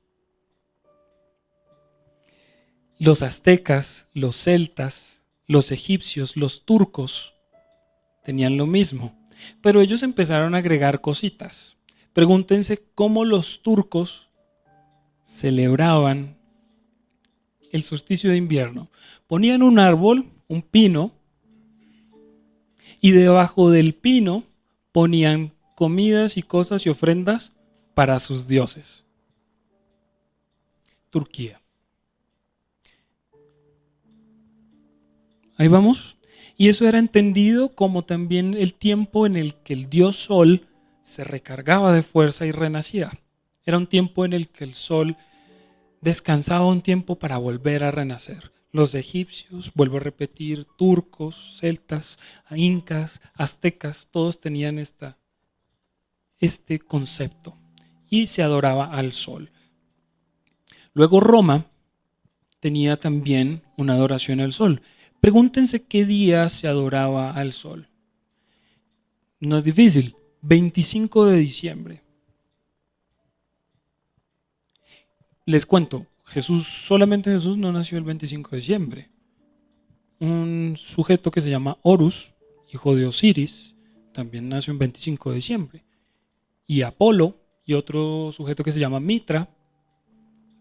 Los aztecas, los celtas, los egipcios, los turcos tenían lo mismo, pero ellos empezaron a agregar cositas. Pregúntense cómo los turcos celebraban el solsticio de invierno. Ponían un árbol, un pino, y debajo del pino ponían comidas y cosas y ofrendas para sus dioses. Turquía. Ahí vamos. Y eso era entendido como también el tiempo en el que el dios Sol se recargaba de fuerza y renacía. Era un tiempo en el que el Sol descansaba un tiempo para volver a renacer. Los egipcios, vuelvo a repetir, turcos, celtas, incas, aztecas, todos tenían este concepto y se adoraba al sol. Luego Roma tenía también una adoración al sol. Pregúntense qué día se adoraba al sol. No es difícil, 25 de diciembre. Les cuento, solamente Jesús no nació el 25 de diciembre. Un sujeto que se llama Horus, hijo de Osiris, también nació el 25 de diciembre. Y Apolo y otro sujeto que se llama Mitra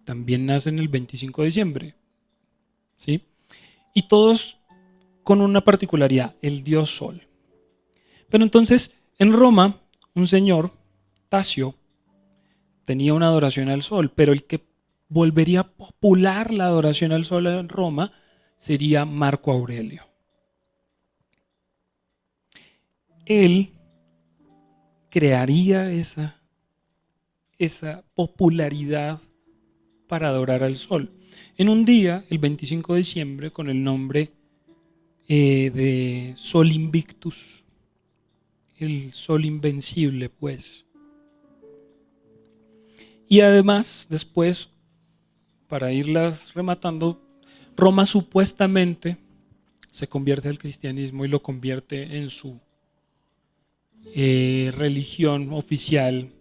también nacen el 25 de diciembre. ¿Sí? Y todos con una particularidad, el dios Sol. Pero entonces, en Roma, un señor, Tasio, tenía una adoración al sol, pero el que volvería popular la adoración al sol en Roma sería Marco Aurelio. Él crearía esa popularidad para adorar al sol. En un día, el 25 de diciembre, con el nombre de Sol Invictus, el sol invencible, pues. Y además, después, para irlas rematando, Roma supuestamente se convierte al cristianismo y lo convierte en su religión oficial,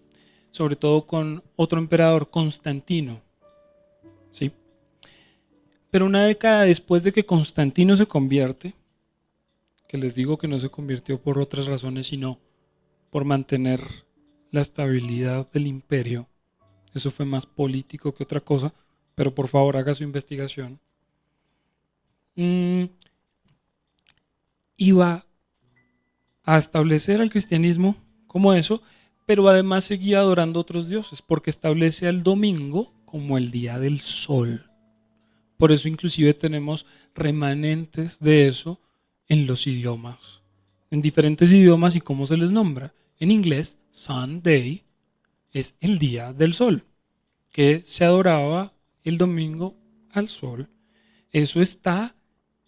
sobre todo con otro emperador, Constantino. ¿Sí? Pero una década después de que Constantino se convierte, que les digo que no se convirtió por otras razones, sino por mantener la estabilidad del imperio, eso fue más político que otra cosa, pero por favor haga su investigación. Iba a establecer al cristianismo como eso, pero además seguía adorando otros dioses, porque establece al domingo como el día del sol. Por eso inclusive tenemos remanentes de eso en los idiomas, en diferentes idiomas y cómo se les nombra. En inglés, Sunday es el día del sol, que se adoraba el domingo al sol. Eso está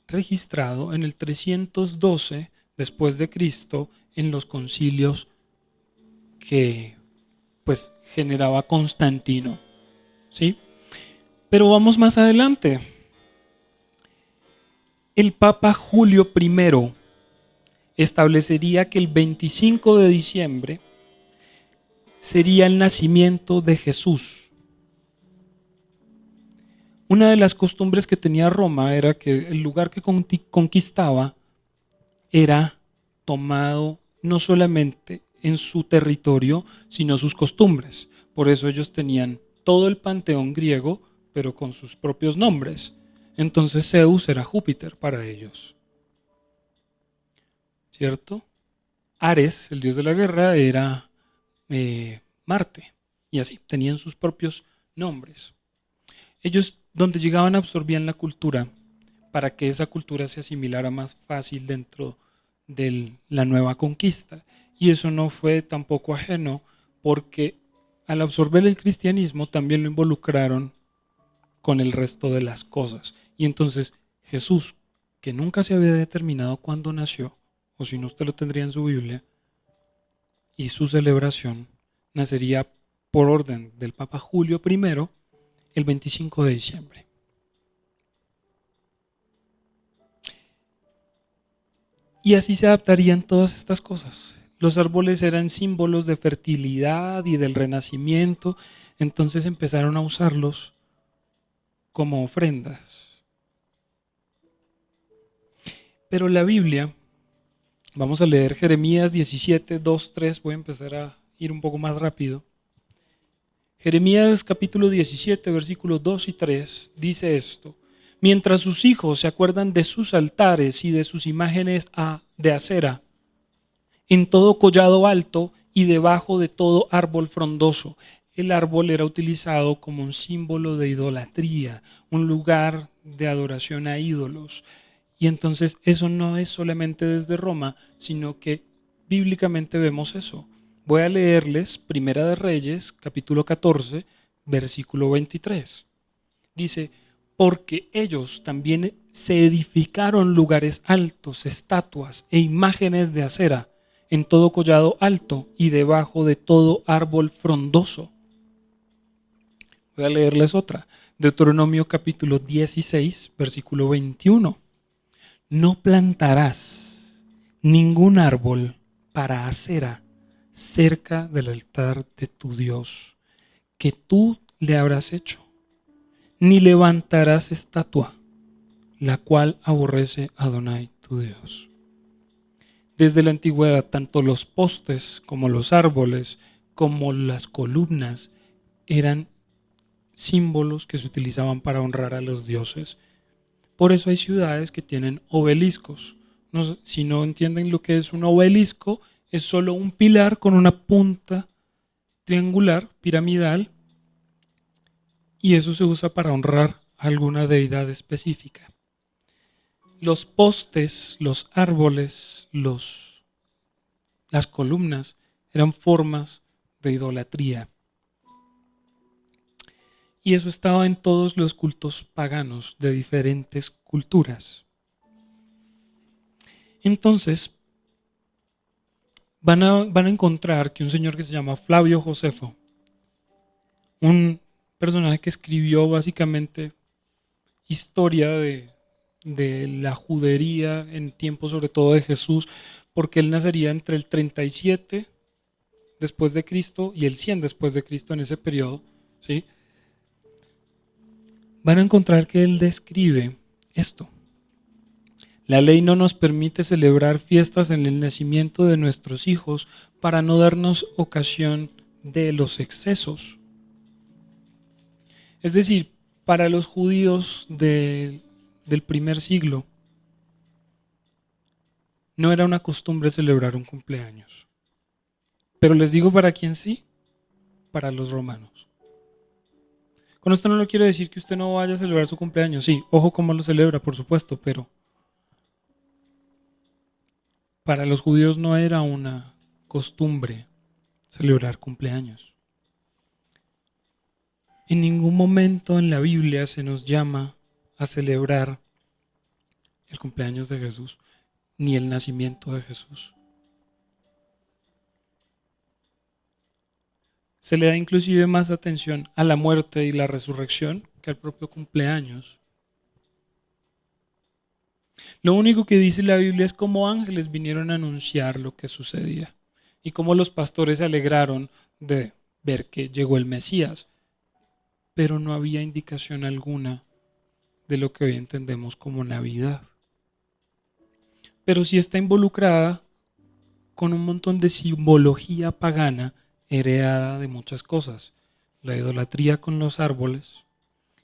registrado en el 312 después de Cristo en los concilios que pues generaba Constantino, ¿sí? Pero vamos más adelante. El Papa Julio I establecería que el 25 de diciembre sería el nacimiento de Jesús. Una de las costumbres que tenía Roma era que el lugar que conquistaba era tomado no solamente en su territorio, sino sus costumbres. Por eso ellos tenían todo el panteón griego, pero con sus propios nombres. Entonces Zeus era Júpiter para ellos, ¿cierto? Ares, el dios de la guerra, era Marte. Y así, tenían sus propios nombres. Ellos, donde llegaban, absorbían la cultura para que esa cultura se asimilara más fácil dentro de la nueva conquista. Y eso no fue tampoco ajeno, porque al absorber el cristianismo también lo involucraron con el resto de las cosas. Y entonces Jesús, que nunca se había determinado cuándo nació, o si no usted lo tendría en su Biblia, y su celebración nacería por orden del Papa Julio I el 25 de diciembre. Y así se adaptarían todas estas cosas. Los árboles eran símbolos de fertilidad y del renacimiento, entonces empezaron a usarlos como ofrendas. Pero la Biblia, vamos a leer Jeremías 17, 2, 3, voy a empezar a ir un poco más rápido. Jeremías capítulo 17, versículos 2 y 3 dice esto: mientras sus hijos se acuerdan de sus altares y de sus imágenes de acera, en todo collado alto y debajo de todo árbol frondoso. El árbol era utilizado como un símbolo de idolatría, un lugar de adoración a ídolos. Y entonces eso no es solamente desde Roma, sino que bíblicamente vemos eso. Voy a leerles Primera de Reyes, capítulo 14, versículo 23. Dice: porque ellos también se edificaron lugares altos, estatuas e imágenes de acera, en todo collado alto y debajo de todo árbol frondoso. Voy a leerles otra. Deuteronomio capítulo 16, versículo 21. No plantarás ningún árbol para acera cerca del altar de tu Dios, que tú le habrás hecho, ni levantarás estatua, la cual aborrece Adonai tu Dios. Desde la antigüedad, tanto los postes como los árboles, como las columnas, eran símbolos que se utilizaban para honrar a los dioses. Por eso hay ciudades que tienen obeliscos. No, si no entienden lo que es un obelisco, es solo un pilar con una punta triangular, piramidal, y eso se usa para honrar a alguna deidad específica. Los postes, los árboles, las columnas eran formas de idolatría. Y eso estaba en todos los cultos paganos de diferentes culturas. Entonces, van a encontrar que un señor que se llama Flavio Josefo, un personaje que escribió básicamente historia de la judería en tiempos sobre todo de Jesús, porque él nacería entre el 37 después de Cristo y el 100 después de Cristo en ese periodo, ¿sí? Van a encontrar que él describe esto. La ley no nos permite celebrar fiestas en el nacimiento de nuestros hijos para no darnos ocasión de los excesos. Es decir, para los judíos del primer siglo, no era una costumbre celebrar un cumpleaños. Pero les digo para quién sí, para los romanos. Con esto no lo quiero decir que usted no vaya a celebrar su cumpleaños. Sí, ojo cómo lo celebra, por supuesto, pero para los judíos no era una costumbre celebrar cumpleaños. En ningún momento en la Biblia se nos llama a celebrar el cumpleaños de Jesús, ni el nacimiento de Jesús. Se le da inclusive más atención a la muerte y la resurrección que al propio cumpleaños. Lo único que dice la Biblia es cómo ángeles vinieron a anunciar lo que sucedía y cómo los pastores se alegraron de ver que llegó el Mesías, pero no había indicación alguna de lo que hoy entendemos como Navidad. Pero sí está involucrada con un montón de simbología pagana heredada de muchas cosas. La idolatría con los árboles,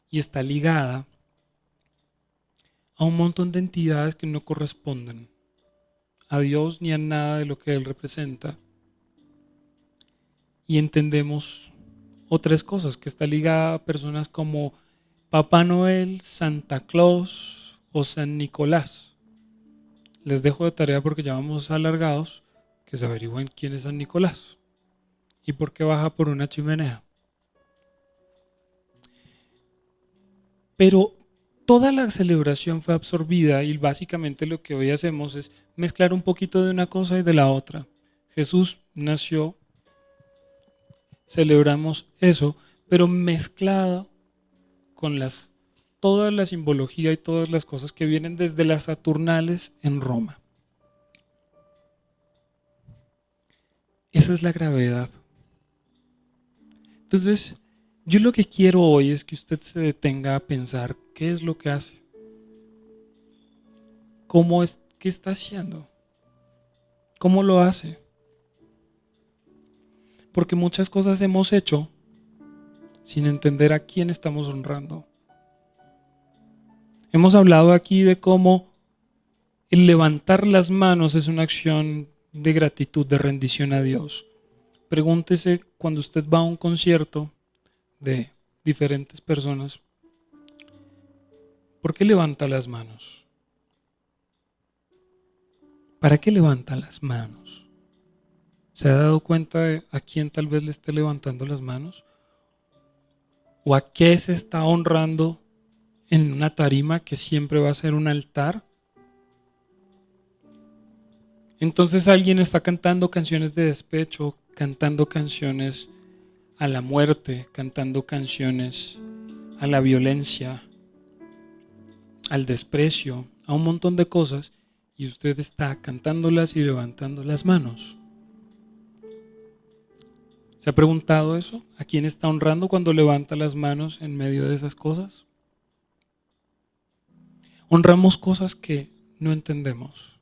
y está ligada a un montón de entidades que no corresponden a Dios ni a nada de lo que Él representa. Y entendemos otras cosas, que está ligada a personas como Papá Noel, Santa Claus o San Nicolás. Les dejo de tarea porque ya vamos alargados, que se averigüen quién es San Nicolás y por qué baja por una chimenea. Pero toda la celebración fue absorbida y básicamente lo que hoy hacemos es mezclar un poquito de una cosa y de la otra. Jesús nació, celebramos eso, pero mezclado con toda la simbología y todas las cosas que vienen desde las Saturnales en Roma. Esa es la gravedad. Entonces, yo lo que quiero hoy es que usted se detenga a pensar qué es lo que hace, qué está haciendo, cómo lo hace. Porque muchas cosas hemos hecho sin entender a quién estamos honrando. Hemos hablado aquí de cómo el levantar las manos es una acción de gratitud, de rendición a Dios. Pregúntese cuando usted va a un concierto de diferentes personas, ¿por qué levanta las manos? ¿Para qué levanta las manos? ¿Se ha dado cuenta de a quién tal vez le esté levantando las manos? ¿O a qué se está honrando en una tarima que siempre va a ser un altar? Entonces alguien está cantando canciones de despecho, cantando canciones a la muerte, cantando canciones a la violencia, al desprecio, a un montón de cosas, y usted está cantándolas y levantando las manos. ¿Se ha preguntado eso? ¿A quién está honrando cuando levanta las manos en medio de esas cosas? Honramos cosas que no entendemos.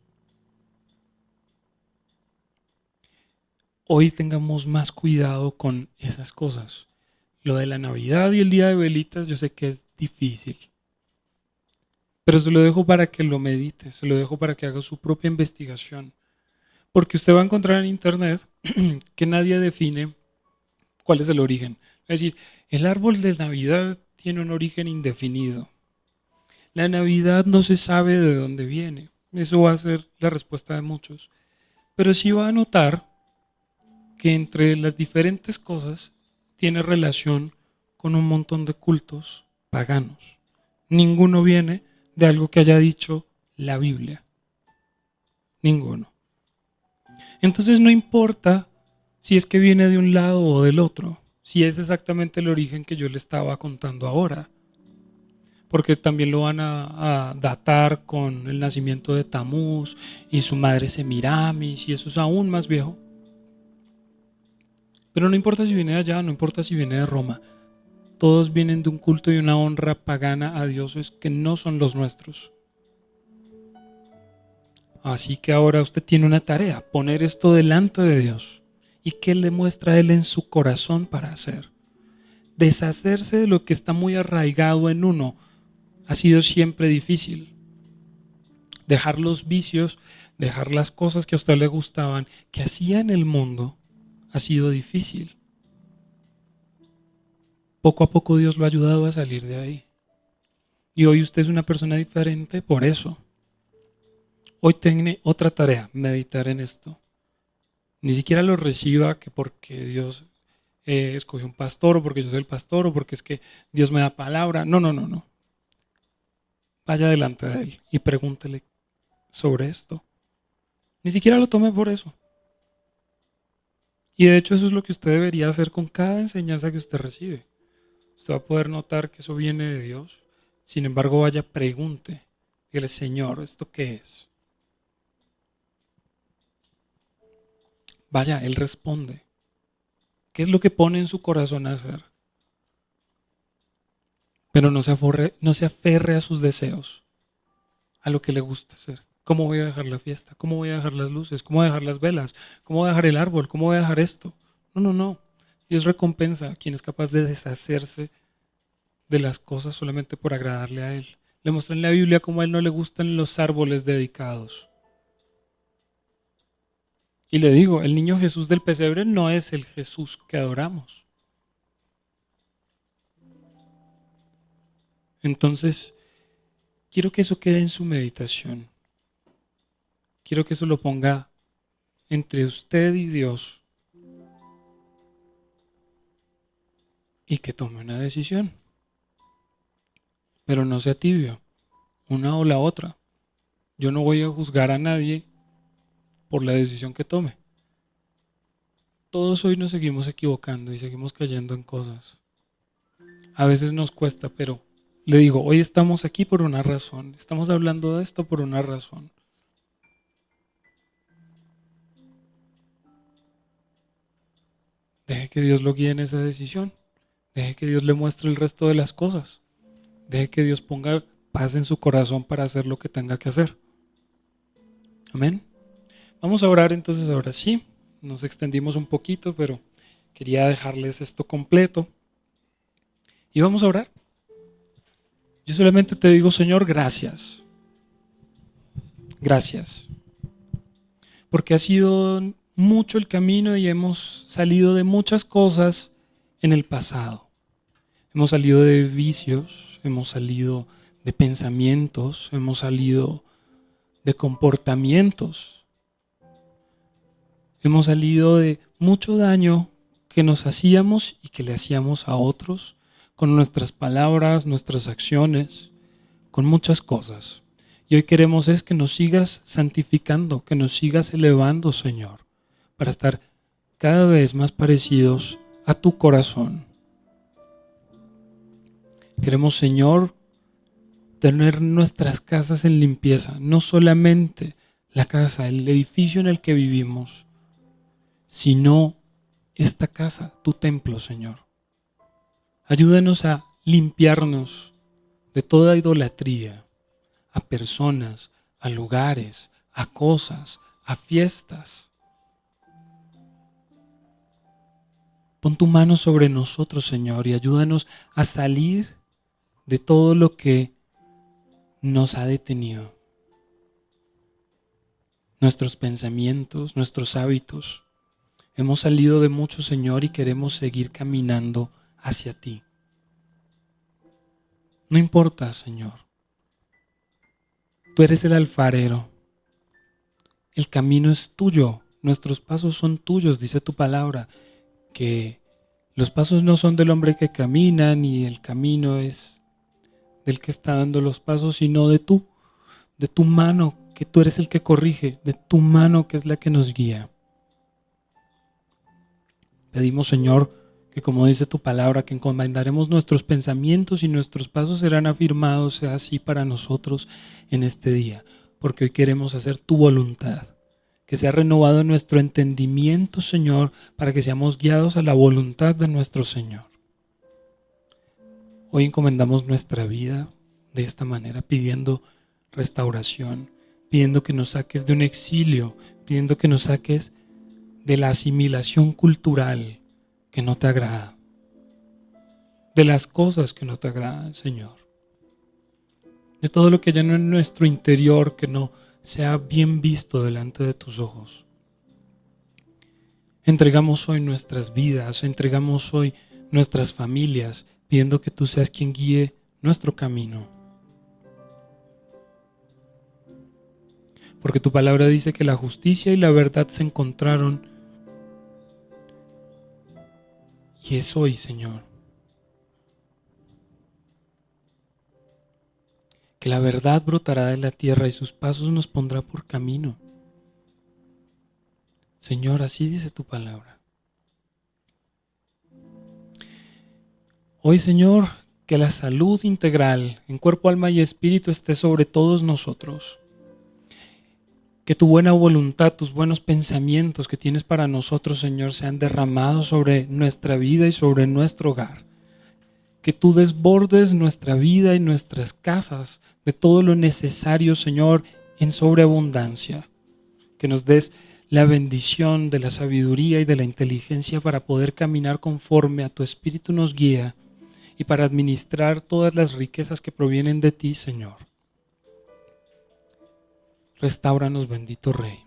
Hoy tengamos más cuidado con esas cosas. Lo de la Navidad y el día de velitas yo sé que es difícil, pero se lo dejo para que lo medite, se lo dejo para que haga su propia investigación. Porque usted va a encontrar en internet que nadie define cuál es el origen. Es decir, el árbol de Navidad tiene un origen indefinido. La Navidad no se sabe de dónde viene. Eso va a ser la respuesta de muchos. Pero sí va a notar que entre las diferentes cosas tiene relación con un montón de cultos paganos. Ninguno viene de algo que haya dicho la Biblia. Ninguno. Entonces no importa si es que viene de un lado o del otro, si es exactamente el origen que yo le estaba contando ahora, porque también lo van a datar con el nacimiento de Tamuz y su madre Semiramis, y eso es aún más viejo. Pero no importa si viene de allá, no importa si viene de Roma, todos vienen de un culto y una honra pagana a dioses que no son los nuestros. Así que ahora usted tiene una tarea, poner esto delante de Dios. ¿Y qué le muestra Él en su corazón para hacer? Deshacerse de lo que está muy arraigado en uno ha sido siempre difícil. Dejar los vicios, dejar las cosas que a usted le gustaban, que hacía en el mundo, ha sido difícil. Poco a poco Dios lo ha ayudado a salir de ahí. Y hoy usted es una persona diferente por eso. Hoy tiene otra tarea, meditar en esto. Ni siquiera lo reciba que porque Dios escogí un pastor o porque yo soy el pastor o porque es que Dios me da palabra. No, no, no, no. Vaya delante de Él y pregúntele sobre esto. Ni siquiera lo tome por eso. Y de hecho eso es lo que usted debería hacer con cada enseñanza que usted recibe. Usted va a poder notar que eso viene de Dios. Sin embargo, vaya, pregunte. Dígale, Señor, ¿esto qué es? Vaya, Él responde. ¿Qué es lo que pone en su corazón a hacer? Pero no se aferre a sus deseos, a lo que le gusta hacer. ¿Cómo voy a dejar la fiesta? ¿Cómo voy a dejar las luces? ¿Cómo voy a dejar las velas? ¿Cómo voy a dejar el árbol? ¿Cómo voy a dejar esto? No, no, no. Dios recompensa a quien es capaz de deshacerse de las cosas solamente por agradarle a Él. Le mostré en la Biblia cómo a Él no le gustan los árboles dedicados. Y le digo, el niño Jesús del pesebre no es el Jesús que adoramos. Entonces, quiero que eso quede en su meditación. Quiero que eso lo ponga entre usted y Dios y que tome una decisión. Pero no sea tibio, una o la otra. Yo no voy a juzgar a nadie por la decisión que tome. Todos hoy nos seguimos equivocando y seguimos cayendo en cosas. A veces nos cuesta, pero le digo, hoy estamos aquí por una razón. Estamos hablando de esto por una razón. Deje que Dios lo guíe en esa decisión. Deje que Dios le muestre el resto de las cosas. Deje que Dios ponga paz en su corazón para hacer lo que tenga que hacer. Amén. Vamos a orar entonces ahora sí. Nos extendimos un poquito, pero quería dejarles esto completo. Y vamos a orar. Yo solamente te digo, Señor, gracias. Gracias. Porque ha sido mucho el camino y hemos salido de muchas cosas en el pasado. Hemos salido de vicios, hemos salido de pensamientos, hemos salido de comportamientos. Hemos salido de mucho daño que nos hacíamos y que le hacíamos a otros con nuestras palabras, nuestras acciones, con muchas cosas. Y hoy queremos es que nos sigas santificando, que nos sigas elevando, Señor, para estar cada vez más parecidos a tu corazón. Queremos, Señor, tener nuestras casas en limpieza, no solamente la casa, el edificio en el que vivimos, sino esta casa, tu templo, Señor. Ayúdanos a limpiarnos de toda idolatría, a personas, a lugares, a cosas, a fiestas. Pon tu mano sobre nosotros, Señor, y ayúdanos a salir de todo lo que nos ha detenido. Nuestros pensamientos, nuestros hábitos. Hemos salido de mucho, Señor, y queremos seguir caminando hacia ti. No importa, Señor. Tú eres el alfarero. El camino es tuyo. Nuestros pasos son tuyos, dice tu palabra. Que los pasos no son del hombre que camina, ni el camino es del que está dando los pasos, sino de tu mano, que tú eres el que corrige, de tu mano que es la que nos guía. Pedimos, Señor, que como dice tu palabra, que encomendaremos nuestros pensamientos y nuestros pasos serán afirmados, sea así para nosotros en este día, porque hoy queremos hacer tu voluntad. Que sea renovado nuestro entendimiento, Señor, para que seamos guiados a la voluntad de nuestro Señor. Hoy encomendamos nuestra vida de esta manera, pidiendo restauración, pidiendo que nos saques de un exilio, pidiendo que nos saques de la asimilación cultural que no te agrada, de las cosas que no te agradan, Señor, de todo lo que ya no es en nuestro interior, que no sea bien visto delante de tus ojos. Entregamos hoy nuestras vidas, entregamos hoy nuestras familias, pidiendo que tú seas quien guíe nuestro camino. Porque tu palabra dice que la justicia y la verdad se encontraron Y es hoy, Señor, que la verdad brotará de la tierra y sus pasos nos pondrá por camino. Señor, así dice tu palabra. Hoy, Señor, que la salud integral en cuerpo, alma y espíritu esté sobre todos nosotros. Que tu buena voluntad, tus buenos pensamientos que tienes para nosotros, Señor, sean derramados sobre nuestra vida y sobre nuestro hogar. Que tú desbordes nuestra vida y nuestras casas de todo lo necesario, Señor, en sobreabundancia. Que nos des la bendición de la sabiduría y de la inteligencia para poder caminar conforme a tu Espíritu nos guía y para administrar todas las riquezas que provienen de ti, Señor. Restáuranos, bendito Rey.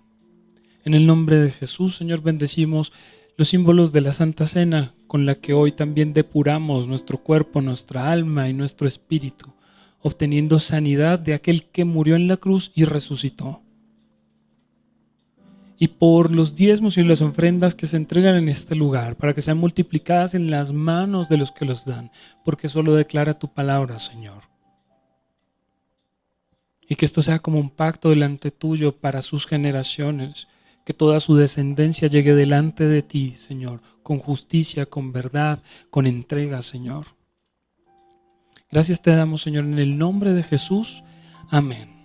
En el nombre de Jesús, Señor, bendecimos los símbolos de la Santa Cena, con la que hoy también depuramos nuestro cuerpo, nuestra alma y nuestro espíritu, obteniendo sanidad de aquel que murió en la cruz y resucitó. Y por los diezmos y las ofrendas que se entregan en este lugar, para que sean multiplicadas en las manos de los que los dan, porque eso lo declara tu palabra, Señor. Y que esto sea como un pacto delante tuyo para sus generaciones, que toda su descendencia llegue delante de ti, Señor, con justicia, con verdad, con entrega, Señor. Gracias te damos, Señor, en el nombre de Jesús. Amén.